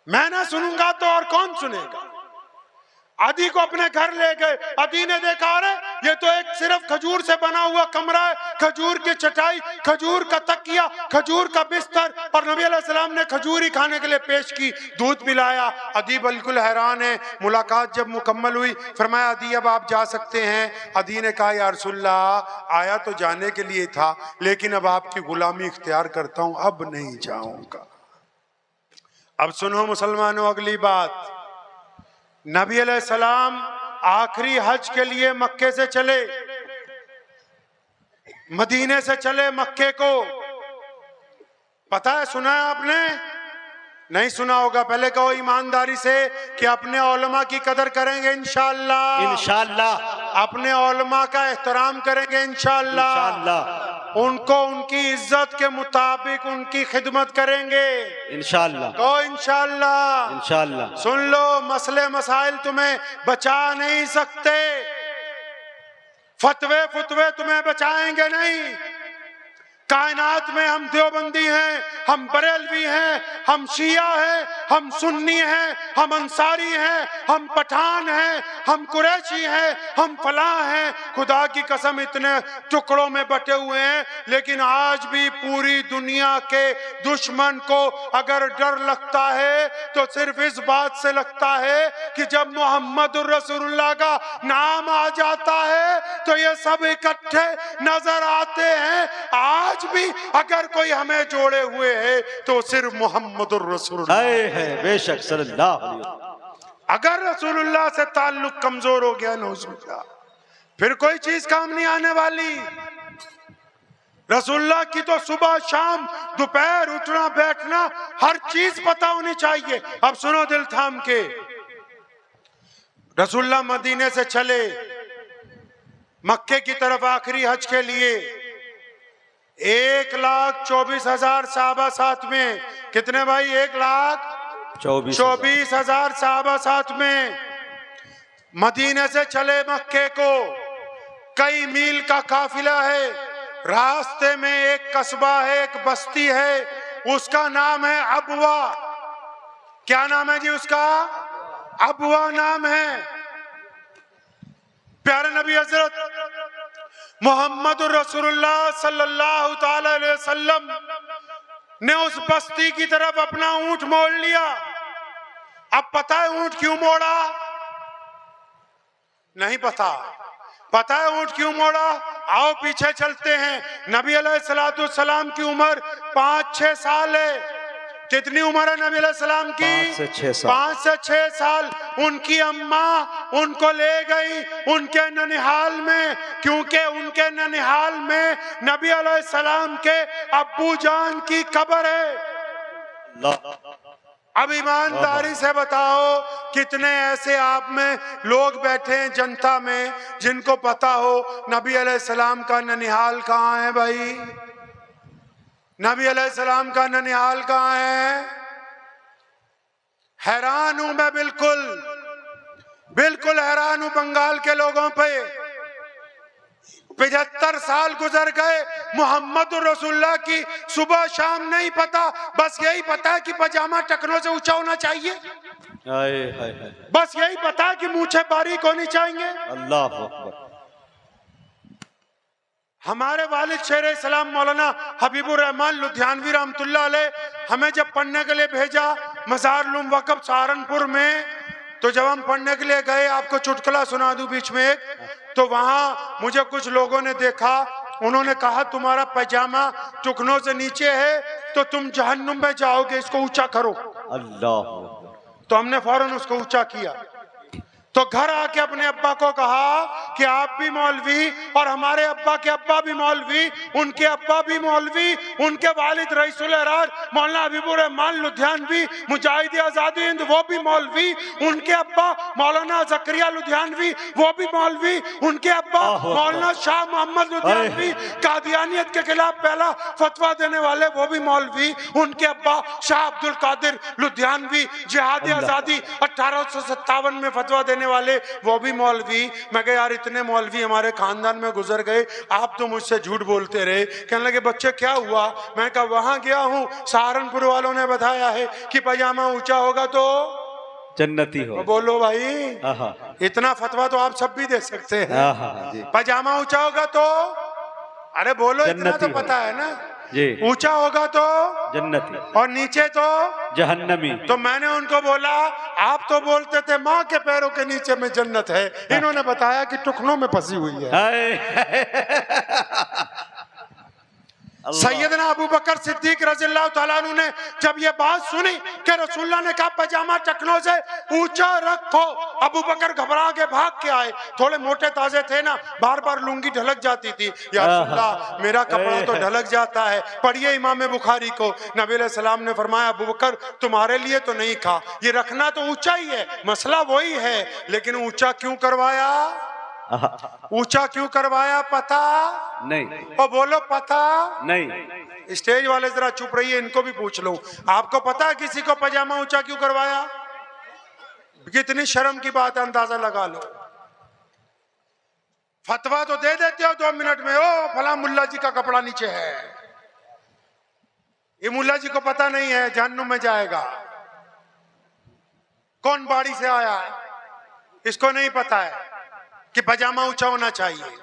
मैं ना सुनूंगा तो और कौन सुनेगा। अदी को अपने घर ले गए। अदी ने देखा, अरे ये तो एक सिर्फ खजूर से बना हुआ कमरा है, खजूर की चटाई, खजूर का तकिया, खजूर का बिस्तर, और नबी अलैहिस्सलाम ने खजूर ही खाने के लिए पेश की, दूध पिलाया। अदी बिल्कुल हैरान है। मुलाकात जब मुकम्मल हुई, फरमाया अदी अब आप जा सकते हैं। अदी ने कहा या रसूलल्लाह, आया तो जाने के लिए था, लेकिन अब आपकी गुलामी इख्तियार करता हूं, अब नहीं जाऊंगा। अब सुनो मुसलमानों, अगली बात, नबी अलैहिस्सलाम आखिरी हज के लिए मक्के से चले, मदीने से चले मक्के को। पता है, सुना है आपने? नहीं सुना होगा। पहले कहो ईमानदारी से कि अपने उलमा की कदर करेंगे इंशाअल्लाह, इंशाअल्लाह। अपने उलमा का एहतराम करेंगे इंशाअल्लाह, इंशाअल्लाह। उनको उनकी इज्जत के मुताबिक उनकी खिदमत करेंगे इंशाअल्लाह। कहो इंशाअल्लाह। इंशाअल्लाह। सुन लो, मसले मसाइल तुम्हें बचा नहीं सकते, फतवे फुतवे तुम्हें बचाएंगे नहीं। कायनात में हम देवबंदी हैं, हम बरेलवी हैं, हम शिया हैं, हम सुन्नी हैं, हम अंसारी हैं, हम पठान हैं, हम कुरैशी हैं, हम फलां हैं। खुदा की कसम इतने टुकड़ों में बटे हुए हैं, लेकिन आज भी पूरी दुनिया के दुश्मन को अगर डर लगता है तो सिर्फ इस बात से लगता है कि जब मोहम्मदुर रसूलुल्लाह का नाम आ जाता है तो ये सब इकट्ठे नजर आते हैं। आज भी अगर कोई हमें जोड़े हुए है तो सिर्फ मोहम्मदुर रसूलुल्लाह है, बेशक सल्लल्लाहु अलैहि वसल्लम। अगर रसूलुल्लाह से ताल्लुक कमजोर हो गया नौजुबिल्लाह, फिर कोई चीज काम नहीं आने वाली। रसूलुल्लाह की तो सुबह शाम दोपहर उठना बैठना हर चीज पता होनी चाहिए। अब सुनो दिल थाम के, रसूलुल्लाह मदीने से चले मक्के की तरफ आखिरी हज के लिए। 1,24,000 साहबा साथ में। कितने भाई? 1,24,000 साहबा साथ में मदीने से चले मक्के को। कई मील का काफिला है। रास्ते में एक कस्बा है, एक बस्ती है, उसका नाम है अबवा। क्या नाम है जी उसका? अबवा नाम है। प्यारे नबी हजरत मोहम्मदुर रसूलुल्लाह सल्लल्लाहु ताला अलैहि वसल्लम ने उस बस्ती की तरफ अपना ऊंट मोड़ लिया। अब पता है ऊंट क्यों मोड़ा? नहीं पता। पता है ऊंट क्यों मोड़ा? आओ पीछे चलते हैं। नबी अलैहिस्सलातु वस्सलाम की उम्र 5-6 साल है। कितनी उम्र है नबी अलैहिस्सलाम की? 5 से 6 साल। उनकी अम्मा उनको ले गई उनके ननिहाल में, क्योंकि उनके ननिहाल में नबी अलैहिस्सलाम के अब्बू जान की कब्र है। अब ईमानदारी से बताओ, कितने ऐसे आप में लोग बैठे हैं जनता में जिनको पता हो नबी अलैहिस्सलाम का ननिहाल कहाँ है? भाई, नबी अलैहिस्सलाम का ननिहाल कहाँ है? हैरान हूं मैं, बिल्कुल हैरान हूं बंगाल के लोगों पे। 75 साल गुजर गए, मोहम्मद रसूलुल्लाह की सुबह शाम नहीं पता, बस यही पता है कि पजामा टखनों से ऊंचा होना चाहिए। बस यही पता है कि मूछें बारीक होनी चाहिए। अल्लाह अकबर। हमारे वालिद शेर इस्लाम मौलाना हबीबुर रहमान लुधियानवी रहमतुल्लाह अलैह हमें जब पढ़ने के लिए भेजा मज़ार उलूम वक़फ़ सहारनपुर में, तो जब हम पढ़ने के लिए गए, आपको चुटकुला सुना दूं बीच में एक, तो वहां मुझे कुछ लोगों ने देखा, उन्होंने कहा तुम्हारा पैजामा टुकनों से नीचे है तो तुम जहन्नुम में जाओगे, इसको ऊंचा करो। अल्लाह। तो हमने फौरन उसको ऊंचा किया। तो घर आके अपने अब्बा को कहा कि आप भी मौलवी और हमारे अब्बा के अब्बा भी मौलवी, उनके अब्बा भी मौलवी, उनके वालिद रईसुल अहरार मौलाना हबीबुर रहमान लुधियानवी मुजाहिद आज़ादी हिंद वो भी मौलवी, उनके अब्बा मौलाना ज़करिया लुधियानवी वो भी मौलवी, उनके अब्बा मौलाना शाह मोहम्मद लुधियानवी कादियानियत के खिलाफ पहला फतवा देने वाले वो भी मौलवी, उनके अब्बा शाह अब्दुल कादिर लुधियानवी जिहाद आज़ादी 1857 में फतवा देने वाले वो भी मौलवी। मैं कहा यार इतने मौलवी हमारे खानदान में गुजर गए, आप तो मुझसे झूठ बोलते रहे। कहने लगे बच्चे क्या हुआ? मैं कहा वहां गया हूं, सहारनपुर वालों ने बताया है कि पजामा ऊंचा होगा तो जन्नती हो। बोलो भाई, आहा, इतना फतवा तो आप सब भी दे सकते हैं। आहा, जी पजामा ऊंचा होगा तो, अरे बोलो, इतना जन्नती तो हो। पता है ना। जी ऊंचा होगा तो, जन्नती, और नीचे तो जहन्नमी। तो मैंने उनको बोला, आप तो बोलते थे माँ के पैरों के नीचे में जन्नत है, इन्होंने बताया कि टुकड़ों में फंसी हुई है। हाय सैयदना अबू बकर सिद्दीक रज़ियल्लाहु ताला अन्हु ने जब ये बात सुनी कि रसूलुल्लाह ने कहा पजामा टखनों से ऊंचा रखो, अबू बकर घबरा के भाग के आए। थोड़े मोटे ताजे थे ना, बार बार लुंगी ढलक जाती थी। या रसूलुल्लाह, मेरा कपड़ा तो ढलक जाता है। पढ़िए इमाम बुखारी को, नबी अलैहि सलाम ने फरमाया, अबू बकर तुम्हारे लिए तो नहीं कहा, ये रखना तो ऊंचा ही है, मसला वही है, लेकिन ऊंचा क्यों करवाया? ऊंचा क्यों करवाया पता नहीं, और बोलो पता नहीं। स्टेज वाले जरा चुप रहिए, इनको भी पूछ लो, आपको पता है किसी को पजामा ऊंचा क्यों करवाया? कितनी शर्म की बात है, अंदाजा लगा लो। फतवा तो दे देते हो 2 मिनट में, ओ फला मुल्ला जी का कपड़ा नीचे है। ये मुल्ला जी को पता नहीं है जहन्नुम में जाएगा। कौन बाड़ी से आया है, इसको नहीं पता है कि पजामा ऊंचा होना चाहिए।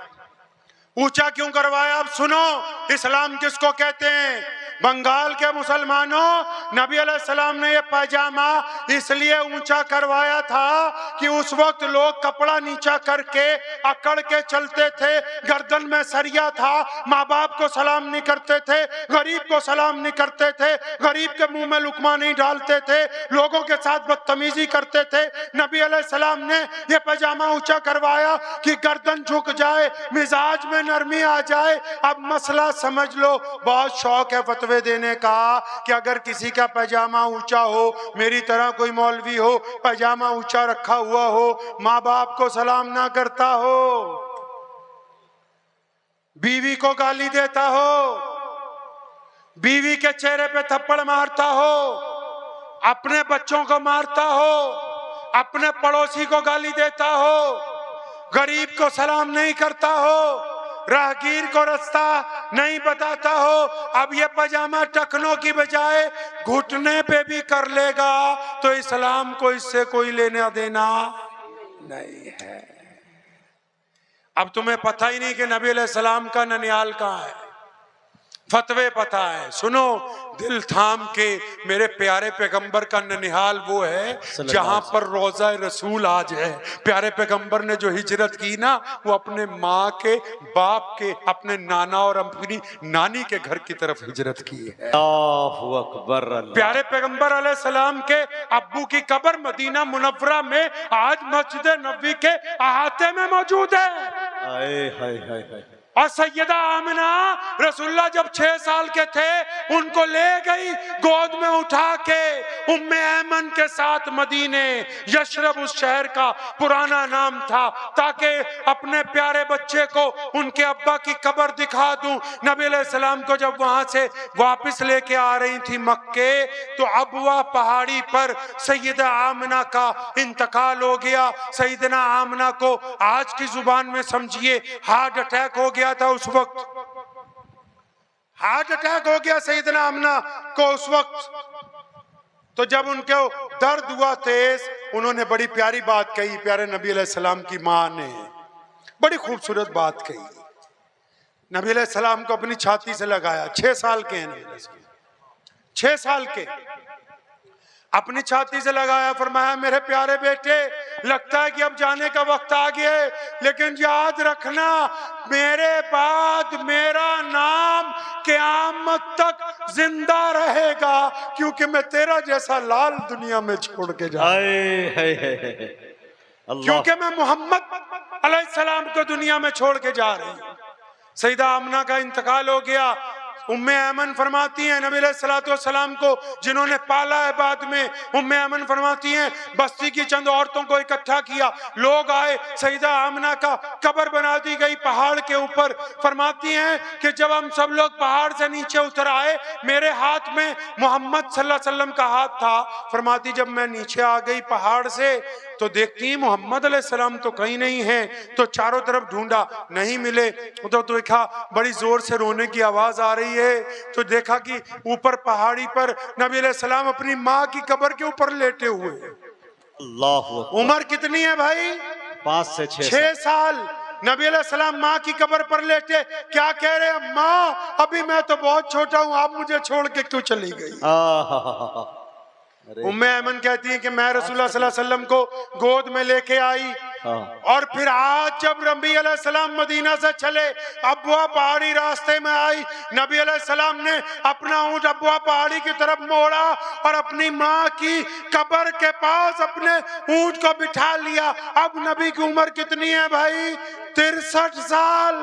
ऊंचा क्यों करवाया? अब सुनो, इस्लाम किसको कहते हैं? बंगाल के मुसलमानों, नबी अलैहिस्सलाम ने ये पैजामा इसलिए ऊंचा करवाया था कि उस वक्त लोग कपड़ा नीचा करके अकड़ के चलते थे, गर्दन में सरिया था, माँ बाप को सलाम नहीं करते थे, गरीब को सलाम नहीं करते थे, गरीब के मुंह में लुकमा नहीं डालते थे, लोगों के साथ बदतमीजी करते थे। नबी अलैहिस्सलाम ने ये पैजामा ऊंचा करवाया कि गर्दन झुक जाए, मिजाज में नरमी आ जाए। अब मसला समझ लो, बहुत शौक है फतवे देने का कि अगर किसी का पैजामा ऊंचा हो, मेरी तरह कोई मौलवी हो, पैजामा ऊंचा रखा हुआ हो, माँ बाप को सलाम ना करता हो, बीवी को गाली देता हो, बीवी के चेहरे पे थप्पड़ मारता हो, अपने बच्चों को मारता हो, अपने पड़ोसी को गाली देता हो, गरीब को सलाम नहीं करता हो, राहगीर को रास्ता नहीं बताता हो, अब ये पजामा टखनों की बजाय घुटने पे भी कर लेगा तो इस्लाम को इससे कोई लेना देना नहीं है। अब तुम्हें पता ही नहीं कि नबी अलैहिस्सलाम का ननिहाल कहाँ है, फतवे पता है। सुनो, दिल थाम के, मेरे प्यारे पैगंबर का ननिहाल वो है जहां पर रोजा रसूल आज है। प्यारे पैगंबर ने जो हिजरत की ना, वो अपने माँ के, बाप के, अपने नाना और अपनी नानी के घर की तरफ हिजरत की है। अल्लाहु अकबर। प्यारे पैगंबर अलैहिस्सलाम के अब्बू की कब्र मदीना मुनव्वरा में आज मस्जिद नबवी के अहाते में मौजूद है। हाय हाय हाय हाय। और सैयदा आमिना रसूलुल्लाह जब 6 साल के थे, उनको ले गई गोद में उठा के उम्मे ऐमन के साथ मदीने, यशरब उस शहर का पुराना नाम था, ताकि अपने प्यारे बच्चे को उनके अब्बा की कब्र दिखा दूं। नबी अलैहिस्सलाम को जब वहां से वापस लेके आ रही थी मक्के, तो अबवा पहाड़ी पर सैयदा आमिना का इंतकाल हो गया। सैयदना आमिना को आज की जुबान में समझिए हार्ट अटैक हो गया था। उस वक्त हार्ट अटैक हो गया सैयदना आमिना को उस वक्त। तो जब उनको दर्द हुआ तेज, उन्होंने बड़ी प्यारी बात कही। प्यारे नबी अलैहिस्सलाम की माँ ने बड़ी खूबसूरत बात कही। नबी अलैहिस्सलाम को अपनी छाती से लगाया। 6 साल के हैं नबी, 6 साल के, अपनी छाती से लगाया। फरमाया, मेरे प्यारे बेटे, लगता है कि अब जाने का वक्त आ गया है, लेकिन याद रखना, मेरे बाद मेरा नाम क़यामत तक जिंदा रहेगा, क्योंकि मैं तेरा जैसा लाल दुनिया में छोड़ के जा रहा हूं, क्योंकि मैं मोहम्मद अलैहिस्सलाम को दुनिया में छोड़ के जा रही हूं। सैयदा आमिना का इंतकाल हो गया। उम्मे ऐमन फरमाती हैं, नबी अलैहिस्सलाम को जिन्होंने पाला है बाद में, उम्मे ऐमन फरमाती हैं, बस्ती की चंद औरतों को इकट्ठा किया, लोग आए, सैयदा आमिना का कब्र बना दी गई पहाड़ के ऊपर। फरमाती हैं कि जब हम सब लोग पहाड़ से नीचे उतर आए, मेरे हाथ में मोहम्मद सल्लल्लाहु अलैहि वसल्लम का हाथ था। फरमाती, जब मैं नीचे आ गई पहाड़ से, तो देखती मोहम्मद अलैहिस्सलाम तो कहीं नहीं है, तो चारों तरफ ढूंढा, नहीं मिले। तो देखा बड़ी जोर से रोने की आवाज आ रही है, तो देखा कि ऊपर पहाड़ी पर नबी अलैहिस्सलाम अपनी माँ की कब्र के ऊपर लेटे हुए। अल्लाह उम्र कितनी है भाई? 5 से 6 6 साल। नबी अलैहिस्सलाम माँ की कब्र पर लेटे क्या कह रहे हैं? माँ अभी मैं तो बहुत छोटा हूँ, आप मुझे छोड़ के क्यों चली गई? उम्मे ऐमन कहती है कि मैं रसूलुल्लाह सल्लल्लाहु अलैहि वसल्लम को गोद में लेके आई, और फिर आज जब नबी अलैहिस्सलाम मदीना से चले, अबवा पहाड़ी रास्ते में आई, नबी अलैहिस्सलाम ने अपना ऊंट अबवा पहाड़ी की तरफ मोड़ा और अपनी माँ की कब्र के पास अपने ऊंट को बिठा लिया। अब नबी की उम्र कितनी है भाई? 63 साल।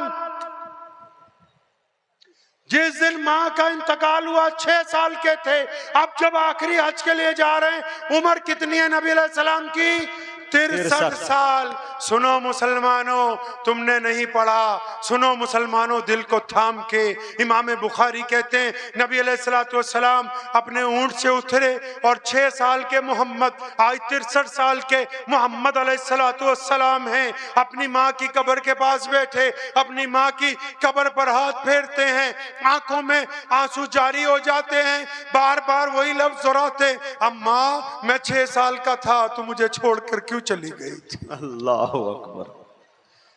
जिस दिन माँ का इंतकाल हुआ 6 साल के थे। अब जब आखिरी हज के लिए जा रहे हैं, उम्र कितनी है नबी अलैहिस्सलाम की? 63 साल। सुनो मुसलमानों, तुमने नहीं पढ़ा, सुनो मुसलमानों दिल को थाम के। इमाम बुखारी कहते हैं नबी अलैहिस्सलाम अपने ऊंट से उतरे और 6 साल के मोहम्मद, आज 63 साल के मोहम्मद अलैहिस्सलाम हैं, अपनी माँ की कब्र के पास बैठे, अपनी माँ की कब्र पर हाथ फेरते हैं, आंखों में आंसू जारी हो जाते हैं, बार बार वही लफ्ज दोहराते, अम्मा मैं 6 साल का था, तू मुझे छोड़कर क्यों चली गई थी? अल्लाह अकबर।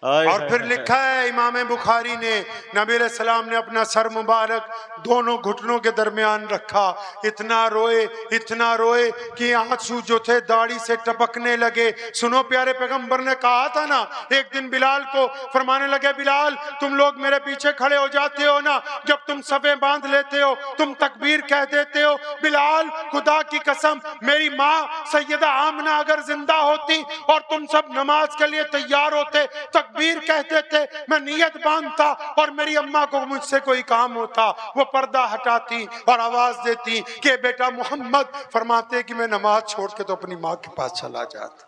और फिर लिखा है इमाम बुखारी ने, नबी अलैहिस्सलाम ने अपना सर मुबारक दोनों घुटनों के दरमियान रखा, इतना रोए कि आंसू जो थे दाढ़ी से टपकने लगे। सुनो, प्यारे पैगंबर ने कहा था ना, एक दिन बिलाल को फरमाने लगे, बिलाल तुम लोग मेरे पीछे खड़े हो जाते हो ना, जब तुम सफे बांध लेते हो, तुम तकबीर कह देते हो, बिलाल खुदा की कसम मेरी माँ सैयदा आमना अगर जिंदा होती और तुम सब नमाज के लिए तैयार होते, तकबीर कहते थे, मैं नियत बांधता और मेरी अम्मा को मुझसे कोई काम होता, वो पर्दा हटाती और आवाज देती कि बेटा मोहम्मद, फरमाते कि मैं नमाज छोड़ के तो अपनी माँ के पास चला जाता।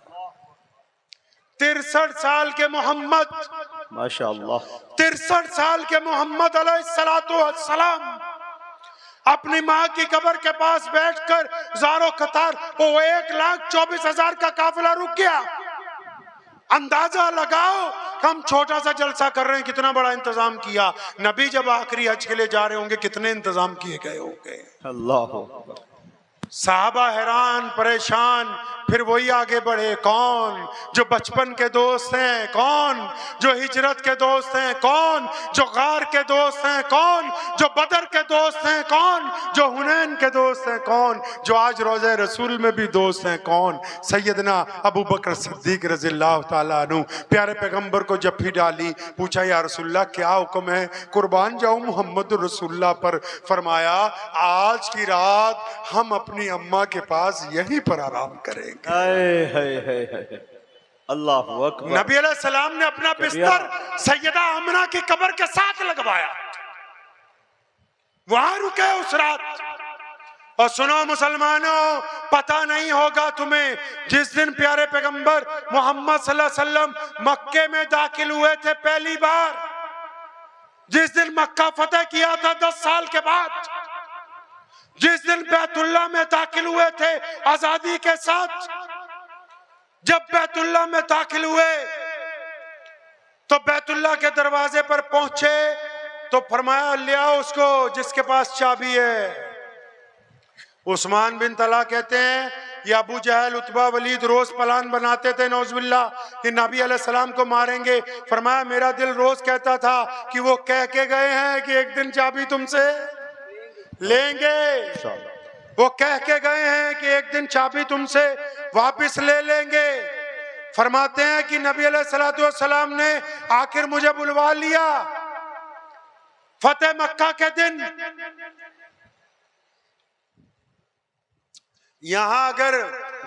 63 साल के मोहम्मद, माशाअल्लाह, 63 साल के मोहम्मद अलैहिस्सलाम अपनी माँ की कब्र के पास बैठकर ज़ारो कतार, वो 1,24,000 का काफिला रुक गया। अंदाजा लगाओ, हम छोटा सा जलसा कर रहे हैं, कितना बड़ा इंतजाम किया। नबी जब आखिरी हज के लिए जा रहे होंगे, कितने इंतजाम किए गए होंगे। अल्लाह। साहबा हैरान परेशान, फिर वही आगे बढ़े, कौन जो बचपन के दोस्त हैं, कौन जो हिजरत के दोस्त हैं, कौन जो गार के दोस्त हैं, कौन जो बदर के दोस्त हैं, कौन जो हुनैन के दोस्त हैं, कौन जो आज रोज़े रसूल में भी दोस्त हैं, कौन? सैयदना अबू बकर सिद्दीक रज़ियल्लाहु ताला अन्हु प्यारे पैगंबर को जफ्फी डाली, पूछा या रसूलल्लाह क्या हुक्म है, कुर्बान जाऊं मोहम्मद रसूलुल्लाह पर। फरमाया आज की रात हम अपनी अम्मा के पास यहीं पर आराम करेंगे। अल्लाह अकबर। नबी अलैहिस्सलाम ने अपना बिस्तर सैयदा आमना की कब्र के साथ लगवाया, वहां रुके उस रात। और सुनो मुसलमानों, पता नहीं होगा तुम्हें, जिस दिन प्यारे पैगंबर मोहम्मद सल्लल्लाहु अलैहि वसल्लम मक्के में दाखिल हुए थे पहली बार, जिस दिन मक्का फतेह किया था 10 साल के बाद, जिस दिन बैतुल्लाह में दाखिल हुए थे आजादी के साथ, जब बैतुल्लाह में दाखिल हुए तो बैतुल्लाह के दरवाजे पर पहुंचे तो फरमाया ले आओ उसको जिसके पास चाबी है। उस्मान बिन तला कहते हैं ये अबू जहल उतबा वलीद रोज प्लान बनाते थे नौजुबिल्ला कि नबी अलैहिस्सलाम को मारेंगे। फरमाया मेरा दिल रोज कहता था कि वो कह के गए हैं कि एक दिन चाबी तुमसे लेंगे, वो कह के गए हैं कि एक दिन चाबी तुमसे वापस ले लेंगे। फरमाते हैं कि नबी अलैहिस्सलाम ने आखिर मुझे बुलवा लिया फतेह मक्का के दिन। यहां अगर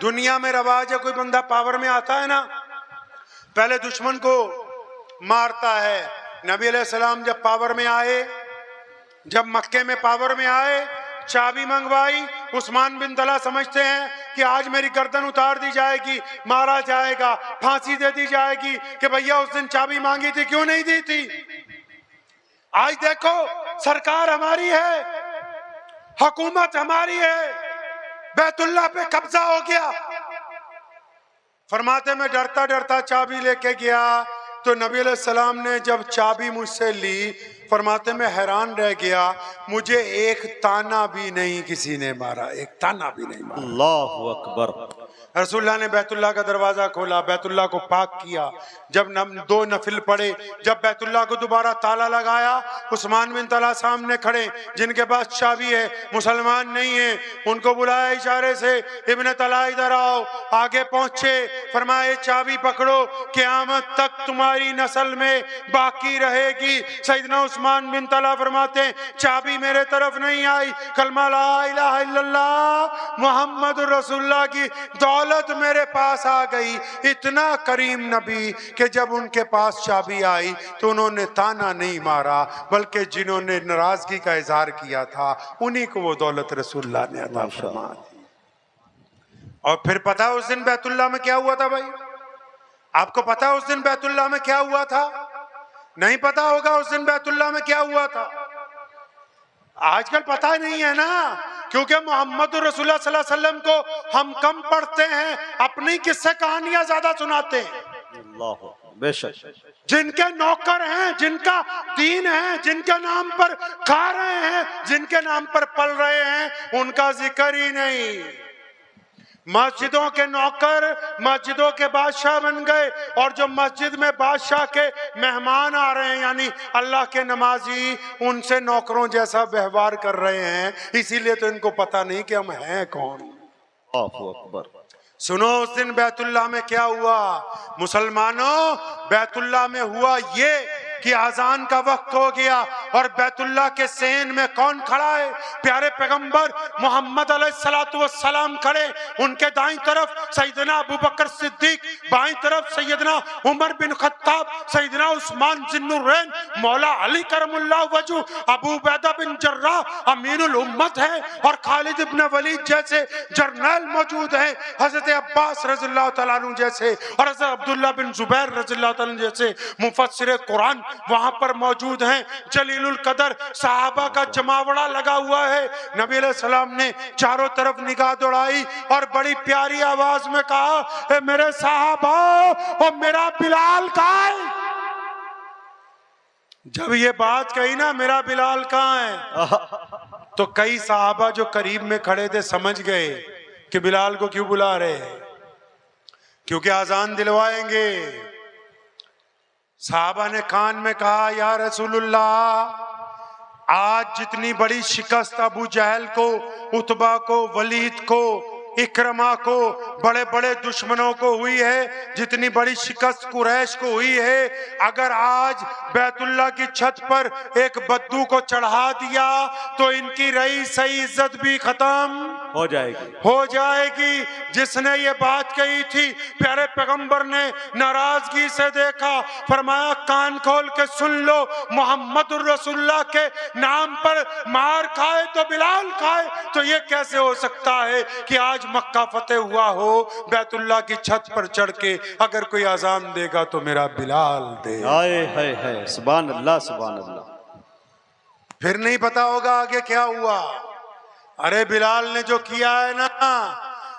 दुनिया में रवाज है, कोई बंदा पावर में आता है ना, पहले दुश्मन को मारता है। नबी अलैहिस्सलाम जब पावर में आए, जब मक्के में पावर में आए, चाबी मंगवाई। उस्मान बिन तला समझते हैं कि आज मेरी गर्दन उतार दी जाएगी, मारा जाएगा, फांसी दे दी जाएगी कि भैया उस दिन चाबी मांगी थी क्यों नहीं दी थी। आज देखो सरकार हमारी है, हुकूमत हमारी है, बैतुल्लाह पे कब्जा हो गया। फरमाते मैं डरता डरता चाबी लेके गया तो नबी अलैहिस्सलाम ने जब चाबी मुझसे ली, फरमाते मैं हैरान रह गया, मुझे एक ताना भी नहीं किसी ने मारा, एक ताना भी नहीं मारा। अल्लाह अकबर। रसूलुल्लाह ने बैतुल्लाह का दरवाजा खोला, बैतुल्लाह को पाक किया। जब दो नफिल पढ़े, जब बैतुल्लाह को दोबारा ताला लगाया, उस्मान बिन तला सामने खड़े जिनके पास चाबी है, मुसलमान नहीं है, उनको बुलाया इशारे से, इब्न तला इधर आओ। आगे पहुंचे, फरमाए चाबी पकड़ो, क़यामत तक तुम्हारी नस्ल में बाकी रहेगी। सैयदना उस्मान बिन तला फरमाते चाबी मेरे तरफ नहीं आई, कलमा ला इलाहा इल्लल्लाह मुहम्मदुर रसूलुल्लाह की दौलत मेरे पास आ गई। इतना करीम नबी कि जब उनके पास चाबी आई तो उन्होंने ताना नहीं मारा, बल्कि जिन्होंने नाराजगी का इजहार किया था उन्हीं को वो दौलत रसूलुल्लाह ने अता फरमा दी। और फिर पता है उस दिन बैतुल्लाह में क्या हुआ था भाई? आपको पता है उस दिन बैतुल्लाह में क्या हुआ था? नहीं पता होगा उस दिन बैतुल्लाह में क्या हुआ था। आजकल पता नहीं है ना, क्योंकि मोहम्मद रसूलुल्लाह सल्लल्लाहु अलैहि वसल्लम को हम कम पढ़ते हैं, अपनी किस्से कहानियां ज्यादा सुनाते हैं। बेशक जिनके नौकर हैं, जिनका दीन है, जिनके नाम पर खा रहे हैं, जिनके नाम पर पल रहे हैं, उनका जिक्र ही नहीं। मस्जिदों के नौकर मस्जिदों के बादशाह बन गए, और जो मस्जिद में बादशाह के मेहमान आ रहे हैं, यानी अल्लाह के नमाजी, उनसे नौकरों जैसा व्यवहार कर रहे हैं। इसीलिए तो इनको पता नहीं कि हम हैं कौन। अल्लाहु अकबर। सुनो उस दिन बैतुल्लाह में क्या हुआ मुसलमानों। बैतुल्लाह में हुआ ये कि अजान का वक्त हो गया, और बैतुल्लाह के सेन में कौन खड़ा है? प्यारे पैगंबर मोहम्मद अलैहिस्सलातु वस्सलाम खड़े। उनके दाईं तरफ सैयदना अबू बकर सिद्दीक, बाईं तरफ सैयदना उमर बिन खत्ताब, सैयदना उस्मान जिन्नुरैन, मौला अली करमुल्लाह वजहू, अबू उबैदा बिन जर्राह अमीनुल उम्मत है, और खालिद इब्न वलीद जैसे जर्नैल मौजूद हैं, हजरत अब्बास रज़ियल्लाहु तआला अन्हु जैसे, और हजरत अब्दुल्लाह बिन जुबैर रज़ियल्लाहु तआला अन्हु जैसे मुफस्सिर कुरान वहां पर मौजूद हैं। जलीलुल कदर सहाबा का जमावड़ा लगा हुआ है। नबी अलैहि सलाम ने चारों तरफ निगाह दौड़ाई और बड़ी प्यारी आवाज में कहा, ए मेरे साहबा, और मेरा बिलाल कहाँ है? जब ये बात कही ना, मेरा बिलाल कहाँ है, तो कई साहबा जो करीब में खड़े थे समझ गए कि बिलाल को क्यों बुला रहे हैं, क्योंकि आजान दिलवाएंगे। साहबा ने कान में कहा, या रसूलुल्लाह, आज जितनी बड़ी शिकस्त अबू जहल को, उतबा को, वलीद को, इकरमा को, बड़े बड़े दुश्मनों को हुई है, जितनी बड़ी शिकस्त कुरैश को हुई है, अगर आज बैतुल्लाह की छत पर एक बद्दू को चढ़ा दिया तो इनकी रही सही इज्जत भी खत्म हो जाएगी। जिसने ये बात कही थी, प्यारे पैगंबर ने नाराजगी से देखा, फरमाया कान खोल के सुन लो, मोहम्मदुर रसूलुल्लाह के नाम पर मार खाए तो बिलाल खाए, तो ये कैसे हो सकता है कि आज मक्का फतेह हुआ हो, बैतुल्लाह की छत पर चढ़ के अगर कोई अजान देगा तो मेरा बिलाल दे। हाय हाय हाय, सुभान अल्लाह सुभान अल्लाह। फिर नहीं पता होगा आगे क्या हुआ। अरे बिलाल ने जो किया है ना,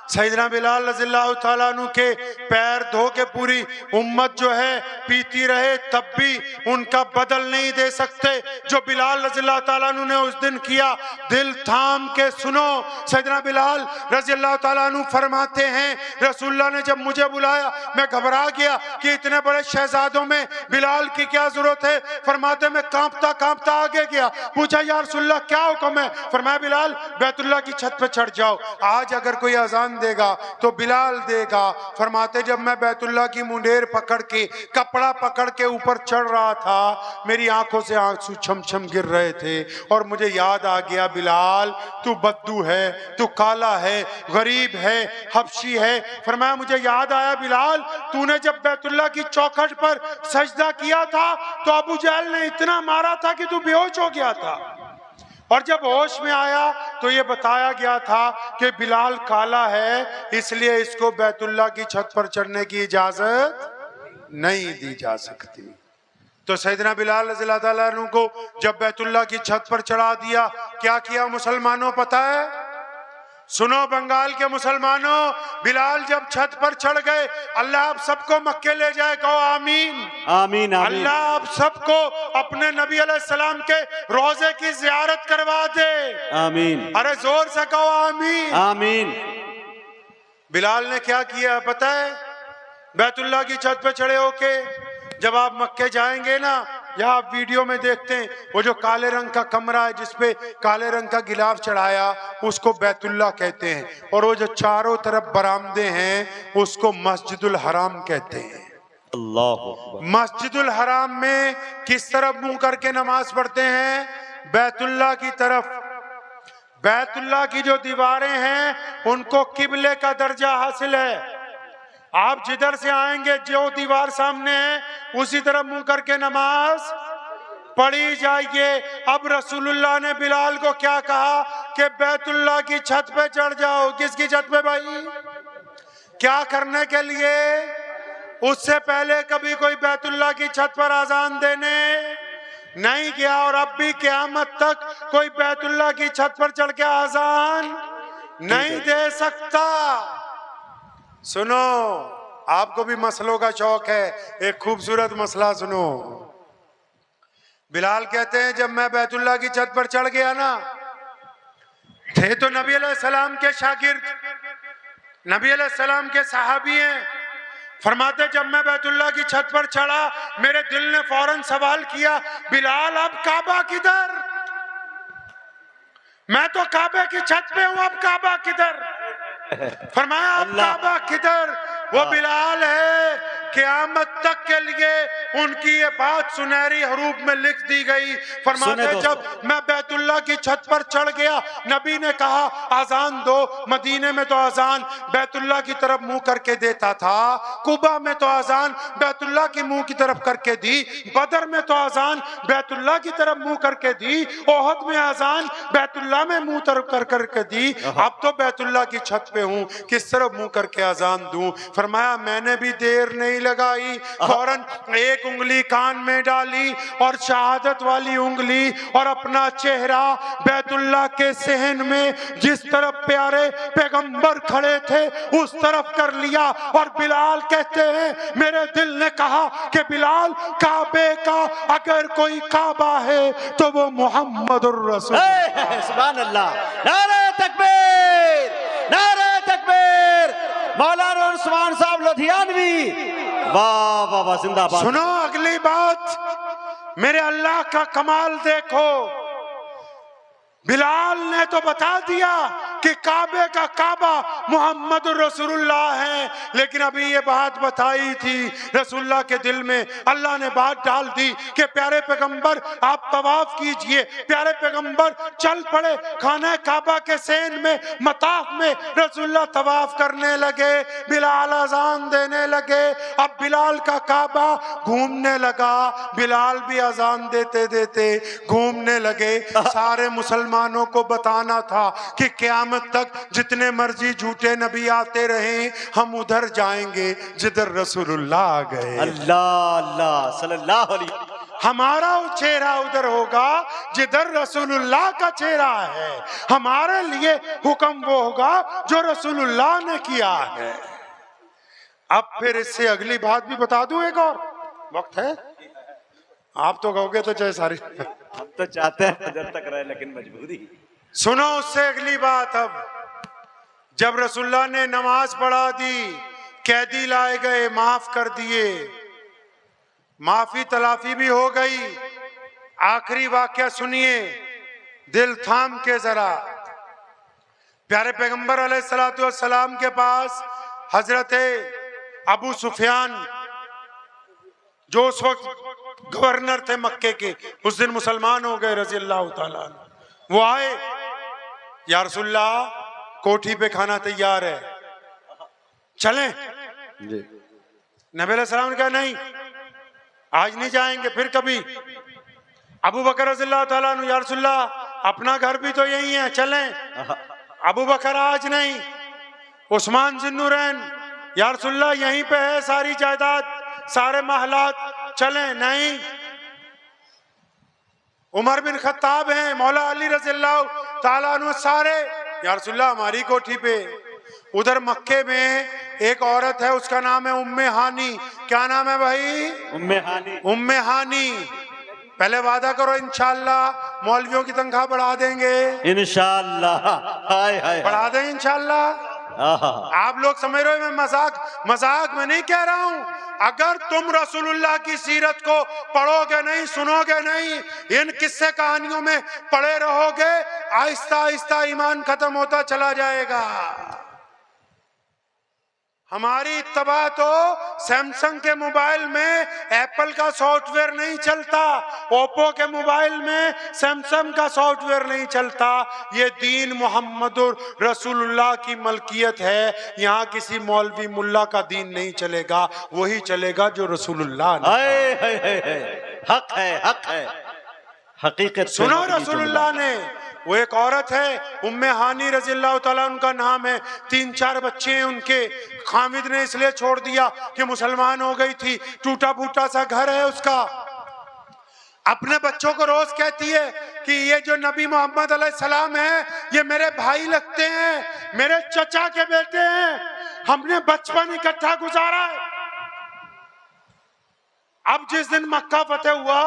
सैयदना बिलाल रज़ियल्लाहु तआला अन्हु के पैर धो के पूरी उम्मत जो है पीती रहे, तब भी उनका बदल नहीं दे सकते। जो बिलाल रज़ियल्लाहु तआला अन्हु ने उस दिन किया, दिल थाम के सुनो। सैयदना बिलाल रज़ियल्लाहु तआला अन्हु फरमाते हैं, रसूलुल्लाह ने जब मुझे बुलाया मैं घबरा गया कि इतने बड़े शहजादों में बिलाल की क्या जरूरत है। फरमाते मैं कांपता कांपता आगे गया, पूछा या रसूलुल्लाह क्या हुक्म है। फरमाया बिलाल बैतुल्लाह की छत पर चढ़ जाओ, आज अगर कोई अजान देगा तो बिलाल देगा। फरमाते जब मैं बैतुल्लाह की मुंडेर पकड़ के, कपड़ा पकड़ के ऊपर चढ़ रहा था, मेरी आंखों से आंसू छम छम गिर रहे थे, और मुझे याद आ गया, बिलाल तू बद्दू है, तू काला है, गरीब है, हबशी है। फरमाया मुझे याद आया बिलाल, तूने जब बैतुल्लाह की चौखट पर सजदा किया था तो अबू जहल ने इतना मारा था कि तू बेहोश हो गया था, और जब होश में आया तो ये बताया गया था कि बिलाल काला है, इसलिए इसको बैतुल्लाह की छत पर चढ़ने की इजाजत नहीं दी जा सकती। तो सैयदना बिलाल रज़ियल्लाहु तआला अन्हु को जब बैतुल्लाह की छत पर चढ़ा दिया, क्या किया मुसलमानों पता है? सुनो बंगाल के मुसलमानों, बिलाल जब छत पर चढ़ गए, अल्लाह आप सबको मक्के ले जाए, कहो आमीन आमीन। अल्लाह आप सबको अपने नबी अलैहिस्सलाम के रोजे की जियारत करवा दे, आमीन। अरे जोर से कहो आमीन आमीन। बिलाल ने क्या किया पता है? बैतुल्लाह की छत पे चढ़े होके, जब आप मक्के जाएंगे ना, यहाँ आप वीडियो में देखते हैं, वो जो काले रंग का कमरा है जिसपे काले रंग का गिलाफ चढ़ाया, उसको बैतुल्लाह कहते हैं। और वो जो चारों तरफ बरामदे हैं उसको मस्जिदुल हराम कहते हैं। अल्लाह मस्जिदुल हराम में किस तरफ मुंह करके नमाज पढ़ते हैं? बैतुल्लाह की तरफ। बैतुल्लाह की जो दीवारें हैं उनको किबले का दर्जा हासिल है। आप जिधर से आएंगे, जो दीवार सामने है उसी तरफ मुंह करके नमाज पढ़ी जाइए। अब रसूलुल्लाह ने बिलाल को क्या कहा कि बैतुल्लाह की छत पे चढ़ जाओ। किसकी छत पे भाई? क्या करने के लिए? उससे पहले कभी कोई बैतुल्लाह की छत पर अजान देने नहीं गया, और अब भी क़यामत तक कोई बैतुल्लाह की छत पर चढ़ के अजान नहीं दे सकता। सुनो, आपको भी मसलों का शौक है, एक खूबसूरत मसला सुनो। बिलाल कहते हैं जब मैं बैतुल्लाह की छत पर चढ़ गया ना, थे तो नबी अलैहिस्सलाम के शागिर्द, नबी अलैहिस्सलाम के सहाबी हैं। फरमाते जब मैं बैतुल्लाह की छत पर चढ़ा, मेरे दिल ने फौरन सवाल किया, बिलाल अब काबा किधर? मैं तो काबे की छत पे हूं, अब काबा किधर? फरमाया अब काबा किधर? वो बिलाल है, क़यामत तक के लिए उनकी ये बात सुनहरी हरूफ में लिख दी गई। फरमाते जब मैं बैतुल्लाह की छत पर चढ़ गया, नबी ने कहा अजान दो। मदीने में तो अजान बैतुल्लाह की तरफ मुंह करके देता था, कुबा में तो अजान बैतुल्लाह की मुंह की तरफ करके दी, बदर में तो अजान बैतुल्लाह की तरफ मुंह करके दी, ओहद में अजान बैतुल्लाह में मुंह तरफ करके दी। अब तो बैतुल्लाह की छत पे हूँ, किस तरफ मुंह करके अजान दूं? फरमाया मैंने भी देर नहीं लगाई, फौरन एक उंगली कान में डाली और शहादत वाली उंगली और अपना चेहरा बैतुल्लाह के सहन में जिस तरफ प्यारे पैगंबर खड़े थे उस तरफ कर लिया। और बिलाल कहते हैं मेरे दिल ने कहा कि बिलाल, काबे का अगर कोई काबा है तो वो मोहम्मदुर रसूल। सुभान अल्लाह, नारे तकबीर, नारे तकबीर। मौलाना उस्मान साहब लुधियानवी, वाह वाह वाह, जिंदाबाद। सुनो अगली बात, मेरे अल्लाह का कमाल देखो। बिलाल ने तो बता दिया कि काबे का काबा मोहम्मद रसूलुल्लाह है, लेकिन अभी ये बात बताई थी रसूलुल्लाह के दिल में, अल्लाह ने बात डाल दी कि प्यारे पैगंबर आप तवाफ कीजिए। प्यारे पैगंबर चल पड़े खाना काबा के सेन में, मताफ में रसूलुल्लाह तवाफ करने लगे, बिलाल अजान देने लगे। अब बिलाल का काबा घूमने लगा, बिलाल भी अजान देते देते घूमने लगे। सारे मुसलमानों को बताना था कि क़यामत तक जितने मर्जी झूठे नबी आते रहे, हम उधर जाएंगे जिधर रसूलुल्लाह आ गए। अल्लाह अल्लाह सल्लल्लाहु अलैहि, हमारा चेहरा उधर होगा जिधर रसूलुल्लाह का चेहरा है। हमारे लिए हुक्म वो होगा जो रसूलुल्लाह ने किया है। अब फिर इससे अगली बात भी बता दूं, एक और वक्त है, आप तो कहोगे तो चाहे सारी, हम तो चाहते हैं फजर तक रहे लेकिन मजबूरी। सुनो उससे अगली बात। अब जब रसूलुल्लाह ने नमाज पढ़ा दी, कैदी लाए गए, माफ कर दिए, माफी तलाफी भी हो गई। आखिरी वाक्या सुनिए, दिल थाम के जरा। प्यारे पैगंबर अलैहिस्सलातु वस्सलाम के पास हजरत अबू सुफियान, जो उस वक्त गवर्नर थे मक्के के, उस दिन मुसलमान हो गए रजी अल्लाह ताला अन्हु। वो आए, या रसूलल्लाह कोठी पे खाना तैयार है, चलें? नबी अलैहिस्सलाम ने कहा नहीं, आज नहीं जाएंगे, फिर कभी। अबू बकर रज़ी अल्लाह ताला अन्हु, या रसूलल्लाह अपना घर भी तो यही है, चलें? अबू बकर आज नहीं। उस्मान ज़ुन्नुरैन, या रसूलल्लाह यहीं पे है सारी जायदाद, सारे महलात, चलें? नहीं। उमर बिन खत्ताब हैं, मौला अली रज़ी अल्लाह ताला अन्हु, सारे, या रसूलल्लाह हमारी कोठी पे। उधर मक्के में एक औरत है, उसका नाम है उम्मे हानी। क्या नाम है भाई? उम्मे हानी। उम्मे हानी। पहले वादा करो इंशाअल्लाह मौलवियों की तनख्वाह बढ़ा देंगे। इंशाअल्लाह, हाय हाय, बढ़ा दें इंशाअल्लाह। आप लोग समझ रहे हो मैं मजाक मजाक में नहीं कह रहा हूं। अगर तुम रसूलुल्लाह की सीरत को पढ़ोगे नहीं, सुनोगे नहीं, इन किस्से कहानियों में पड़े रहोगे, आहिस्ता आहिस्ता ईमान खत्म होता चला जाएगा। हमारी इत्तबा तो सैमसंग के मोबाइल में एप्पल का सॉफ्टवेयर नहीं चलता, ओप्पो के मोबाइल में सैमसंग का सॉफ्टवेयर नहीं चलता। ये दीन मोहम्मदुर रसूलुल्लाह की मलकियत है। यहाँ किसी मौलवी मुल्ला का दीन नहीं चलेगा, वही चलेगा जो रसूलुल्लाह ने। हक है, हक है, हकीकत सुनो रसूलुल्लाह ने। वो एक औरत है उम्मे हानी रज़ियल्लाहु ताला उनका नाम है, 3-4 बच्चे हैं उनके। खामिद ने इसलिए छोड़ दिया कि मुसलमान हो गई थी, टूटा फूटा सा घर है उसका। अपने बच्चों को रोज कहती है कि ये जो नबी मोहम्मद अलैहिस्सलाम है ये मेरे भाई लगते हैं, मेरे चचा के बेटे हैं, हमने बचपन इकट्ठा गुजारा है। अब जिस दिन मक्का फतेह हुआ,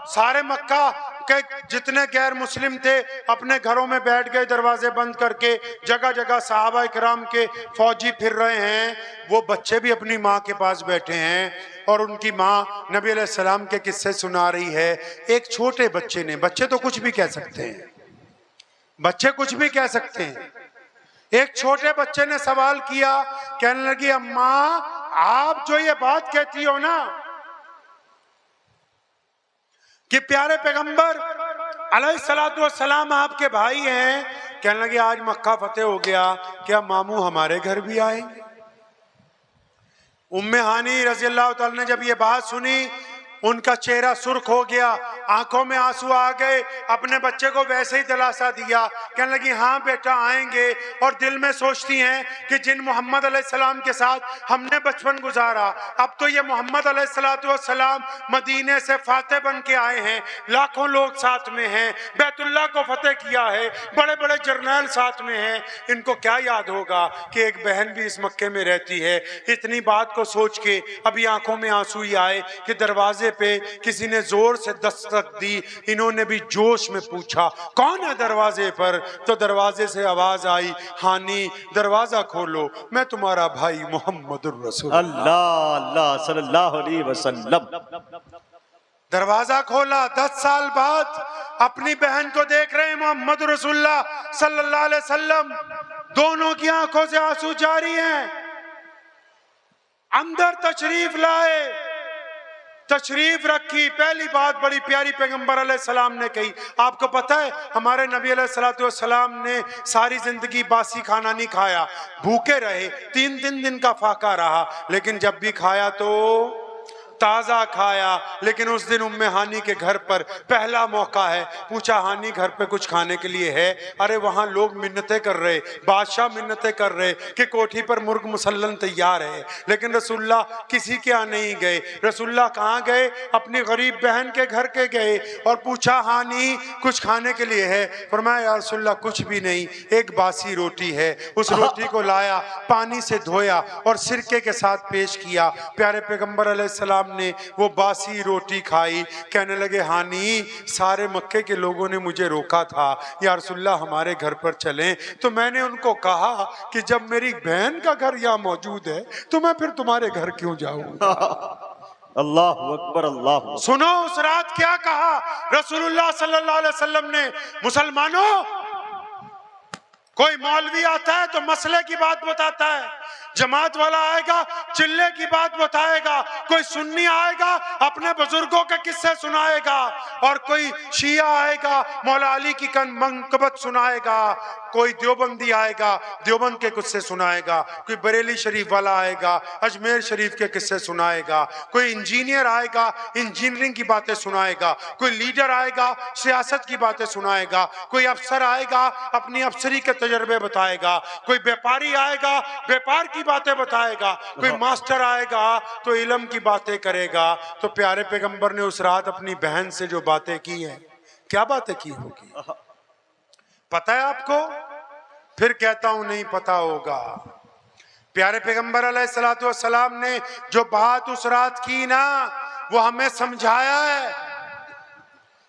सारे मक्का के जितने गैर मुस्लिम थे अपने घरों में बैठ गए, दरवाजे बंद करके। जगह जगह सहाबा इकराम के फौजी फिर रहे हैं, वो बच्चे भी अपनी माँ के पास बैठे हैं और उनकी माँ नबी अलैहिस्सलाम के किस्से सुना रही है। एक छोटे बच्चे ने, बच्चे तो कुछ भी कह सकते हैं, बच्चे कुछ भी कह सकते हैं, एक छोटे बच्चे ने सवाल किया, कहने लगी अम्मा आप जो ये बात कहती हो ना कि प्यारे पैगंबर अलैहिस्सलातु वस्सलाम आपके भाई हैं, कहने लगे आज मक्का फतेह हो गया, क्या मामू हमारे घर भी आएंगे? उम्मे हानी रज़ियल्लाहु ताला ने जब ये बात सुनी, उनका चेहरा सुर्ख हो गया, आंखों में आंसू आ गए, अपने बच्चे को वैसे ही दिलासा दिया। कहने लगी हाँ बेटा आएंगे। और दिल में सोचती हैं कि जिन मोहम्मद अलैहिस्सलाम के साथ हमने बचपन गुजारा, अब तो ये मोहम्मद अलैहिस्सलाम मदीने से फातेह बन के आए हैं, लाखों लोग साथ में हैं, बैतुल्लाह को फतेह किया है, बड़े बड़े जर्नैल साथ में हैं, इनको क्या याद होगा कि एक बहन भी इस मक्के में रहती है। इतनी बात को सोच के अभी आंखों में आंसू ही आए कि दरवाजे पे किसी ने जोर से दस्तक दी। इन्होंने भी जोश में पूछा कौन है दरवाजे पर, तो दरवाजे से आवाज आई हानी दरवाजा खोलो, मैं तुम्हारा भाई मोहम्मदुर रसूल अल्लाह सल्लल्लाहु अलैहि वसल्लम। दरवाजा खोला, 10 साल बाद अपनी बहन को देख रहे हैं मोहम्मद रसूलुल्लाह सल्लल्लाहु अलैहि वसल्लम। दोनों की आंखों से आंसू जारी हैं। अंदर तशरीफ लाए, तशरीफ रखी। पहली बात बड़ी प्यारी पैगंबर अलैहिस्सलाम ने कही। आपको पता है हमारे नबी अलैहिस्सलाम ने सारी जिंदगी बासी खाना नहीं खाया, भूखे रहे, 3 दिन का फाका रहा, लेकिन जब भी खाया तो ताजा खाया। लेकिन उस दिन उम्मे हानी के घर पर पहला मौका है। पूछा हानी घर पे कुछ खाने के लिए है? अरे वहां लोग मिन्नतें कर रहे, बादशाह मिन्नतें कर रहे कि कोठी पर मुर्ग मुसल्लन तैयार है, लेकिन रसूलुल्लाह किसी के यहाँ नहीं गए। रसूलुल्लाह कहाँ गए? अपनी गरीब बहन के घर के गए और पूछा हानी कुछ खाने के लिए है? फरमाया या रसूलुल्लाह कुछ भी नहीं, एक बासी रोटी है। उस रोटी को लाया, पानी से धोया और सिरके के साथ पेश किया। प्यारे पैगंबर अलैहिस्सलाम ने वो बासी रोटी खाई। कहने लगे हानी सारे मक्के के लोगों ने मुझे रोका था या रसूलुल्लाह हमारे घर पर चलें, तो मैंने उनको कहा कि जब मेरी बहन का घर यहाँ मौजूद है तो मैं फिर तुम्हारे घर क्यों जाऊं? अल्लाहु अकबर, अल्लाह। सुनो उस रात क्या कहा रसूलुल्लाह सल्लल्लाहु अलैहि वसल्लम ने, मुसलमानों कोई मौलवी आता है तो मसले की बात बताता है, जमात वाला आएगा चिल्ले की बात बताएगा, कोई सुन्नी आएगा अपने बुजुर्गों के किस्से सुनाएगा, और कोई शिया आएगा मौला अली की मनक़बत सुनाएगा, कोई देवबंदी आएगा देवबंद के किस्से सुनाएगा, कोई बरेली शरीफ वाला आएगा अजमेर शरीफ के किस्से सुनाएगा, कोई इंजीनियर आएगा इंजीनियरिंग की बातें सुनाएगा, कोई लीडर आएगा सियासत की बातें सुनाएगा, कोई अफसर आएगा अपनी अफसरी के तजर्बे बताएगा, कोई व्यापारी आएगा व्यापार की बातें बताएगा, कोई मास्टर आएगा तो इल्म की बातें करेगा। तो प्यारे पैगंबर ने उस रात अपनी बहन से जो बातें की हैं, क्या बातें की होगी पता है आपको? फिर कहता हूं नहीं पता होगा। प्यारे पैगंबर अलैहिस्सलातु वस्सलाम ने जो बात उस रात की ना, वो हमें समझाया है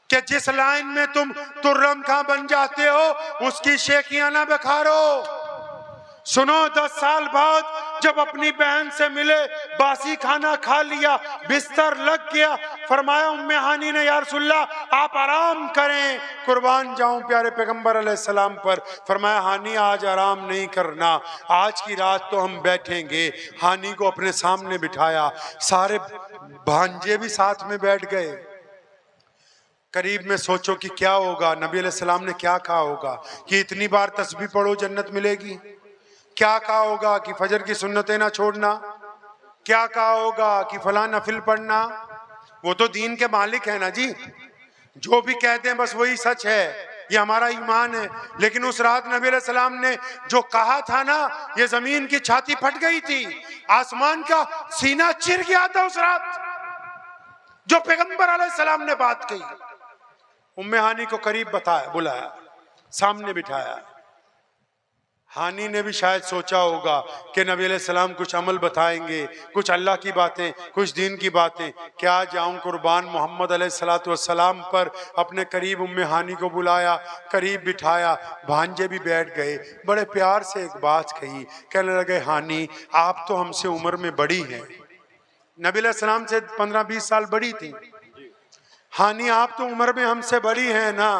कि जिस लाइन में तुम तुर्रम खां बन जाते हो उसकी शेखियां ना बखारो। सुनो 10 साल बाद जब अपनी बहन से मिले, बासी खाना खा लिया, बिस्तर लग गया, फरमाया उम्मे हानी ने या रसूलल्लाह आप आराम करें, कुर्बान जाऊं प्यारे पैगंबर अलैहिस्सलाम पर। फरमाया हानी आज आराम नहीं करना, आज की रात तो हम बैठेंगे। हानी को अपने सामने बिठाया, सारे भांजे भी साथ में बैठ गए। करीब में सोचो कि क्या होगा, नबी अलैहिस्सलाम ने क्या कहा होगा कि इतनी बार तस्बीह पढ़ो जन्नत मिलेगी, क्या कहा होगा कि फजर की सुन्नतें ना छोड़ना, क्या कहा होगा कि फला नफिल पढ़ना। वो तो दीन के मालिक है ना जी, जो भी कहते हैं बस वही सच है, ये हमारा ईमान है। लेकिन उस रात नबी अलैहिस्सलाम ने जो कहा था ना, ये जमीन की छाती फट गई थी, आसमान का सीना चिर गया था उस रात जो पैगंबर अलैहिस्सलाम ने बात कही। उम्मे हानी को करीब बुलाया, सामने बिठाया। हानी ने भी शायद सोचा होगा कि नबी अलैहिस्सलाम कुछ अमल बताएंगे, कुछ अल्लाह की बातें, कुछ दीन की बातें। क्या जाऊं कुर्बान मोहम्मद अलैहिस्सलाम पर। अपने करीब उम्मे हानी को बुलाया, करीब बिठाया, भांजे भी बैठ गए। बड़े प्यार से एक बात कही, कहने लगे हानी आप तो हमसे उम्र में बड़ी हैं, नबी अलैहिस्सलाम से 15-20 साल बड़ी थी। हानी आप तो उम्र में हमसे बड़ी हैं ना,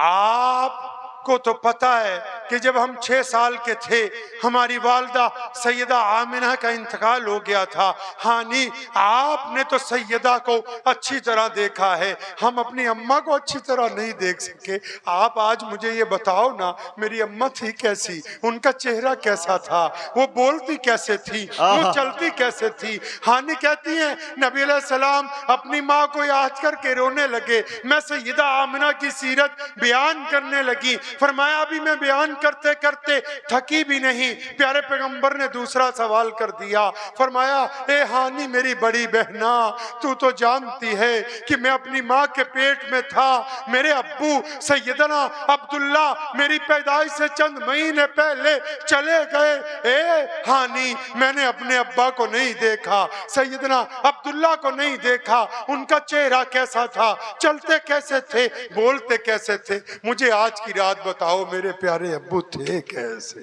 आपको तो पता है कि जब हम 6 साल के थे हमारी वालदा सैयदा आमिना का इंतकाल हो गया था। हानी आपने तो सैयदा को अच्छी तरह देखा है, हम अपनी अम्मा को अच्छी तरह नहीं देख सके। आप आज मुझे ये बताओ ना, मेरी अम्मा थी कैसी, उनका चेहरा कैसा था, वो बोलती कैसे थी, वो चलती कैसे थी। हानी कहती है नबी अलैहिस्सलाम अपनी माँ को याद करके रोने लगे। मैं सैयदा आमिना की सीरत बयान करने लगी। फरमाया अभी मैं बयान करते करते थकी भी नहीं, प्यारे पैगंबर ने दूसरा सवाल कर दिया। फरमाया ए हानी मेरी बड़ी बहना, तू तो जानती है कि मैं अपनी माँ के पेट में था, मेरे अब्बू सैयदना अब्दुल्ला मेरी पैदाइश से चंद महीने पहले चले गए। ए हानी मैंने अपने अब्बा को नहीं देखा, सैयदना अब्दुल्ला को नहीं देखा, उनका चेहरा कैसा था, चलते कैसे थे, बोलते कैसे थे, मुझे आज की रात बताओ मेरे प्यारे अब्बू थे कैसे।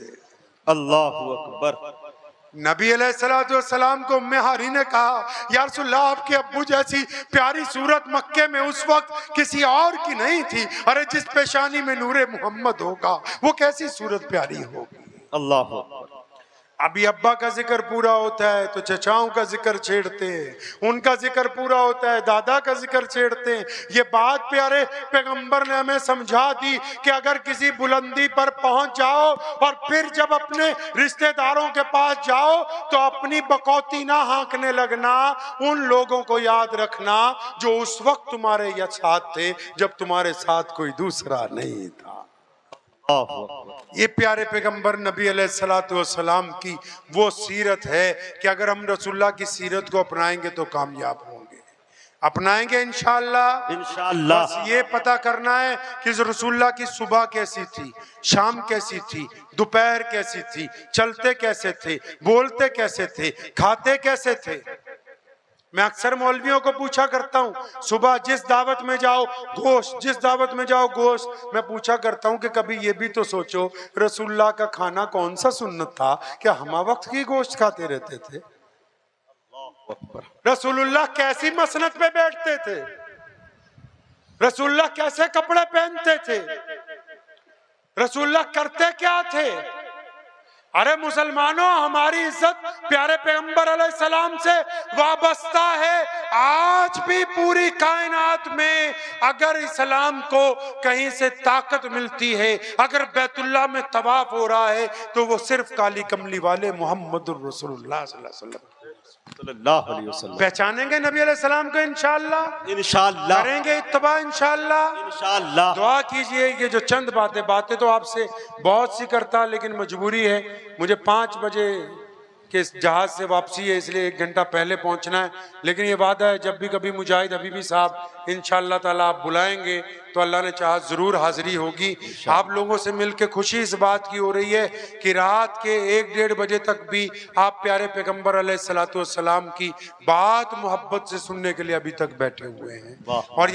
अल्लाहु अकबर। नबी अलैहिस्सलाम को उम्मे हानी ने कहा या रसूलल्लाह आपके अब्बू जैसी प्यारी सूरत मक्के में उस वक्त किसी और की नहीं थी। अरे जिस पेशानी में नूरे मोहम्मद होगा वो कैसी सूरत प्यारी होगी। अल्लाहु अकबर। अभी अब्बा का जिक्र पूरा होता है तो चचाओं का जिक्र छेड़ते हैं, उनका जिक्र पूरा होता है दादा का जिक्र छेड़ते हैं। ये बात प्यारे पैगंबर ने हमें समझा दी कि अगर किसी बुलंदी पर पहुंच जाओ और फिर जब अपने रिश्तेदारों के पास जाओ तो अपनी बकौती ना हाँकने लगना, उन लोगों को याद रखना जो उस वक्त तुम्हारे साथ थे जब तुम्हारे साथ कोई दूसरा नहीं था। ये प्यारे पैगंबर नबी अलैहिस्सलाम की वो सीरत है कि अगर हम रसूलुल्लाह की सीरत को अपनाएंगे तो कामयाब होंगे, अपनाएंगे इंशाअल्लाह। इंशाअल्लाह। बस ये पता करना है कि रसूलुल्लाह की सुबह कैसी थी, शाम कैसी थी, दोपहर कैसी थी, चलते कैसे थे, बोलते कैसे थे, खाते कैसे थे। मैं अक्सर मौलवियों को पूछा करता हूँ, सुबह जिस दावत में जाओ गोश्त, जिस दावत में जाओ गोश्त। मैं पूछा करता हूँ कि कभी ये भी तो सोचो रसूलुल्लाह का खाना कौन सा सुन्नत था, क्या हम वक्त की गोश्त खाते रहते थे? रसूलुल्लाह कैसी मसनत पे बैठते थे, रसूलुल्लाह कैसे कपड़े पहनते थे, रसूलुल्लाह करते क्या थे। अरे मुसलमानों हमारी इज्जत प्यारे पैगंबर अलैहिस्सलाम से वाबस्ता है। आज भी पूरी कायनात में अगर इस्लाम को कहीं से ताकत मिलती है, अगर बैतुल्लाह में तवाफ हो रहा है तो वो सिर्फ काली कमली वाले मोहम्मदुर रसूलुल्लाह सल्लल्लाहु अलैहि वसल्लम पहचानेंगे नबी अलैहिस्सलाम को इंशाअल्लाह। इंशाअल्लाह करेंगे इत्तबा इंशाअल्लाह। इंशाअल्लाह। दुआ कीजिए। ये जो चंद बातें तो आपसे बहुत सी करता, लेकिन मजबूरी है, मुझे 5 बजे के जहाज से वापसी है, इसलिए 1 घंटा पहले पहुंचना है। लेकिन ये वादा है जब भी कभी मुजाहिद हबीबी साहब इंशाअल्लाह ताला आप बुलाएंगे तो अल्लाह ने चाहा जरूर हाजिरी होगी। आप लोगों से मिलकर खुशी इस बात की हो रही है कि रात के 1-1.5 बजे तक भी आप प्यारे पैगंबर अलैहिस्सलातु वस्सलाम की बात मोहब्बत से सुनने के लिए अभी तक बैठे हुए हैं। और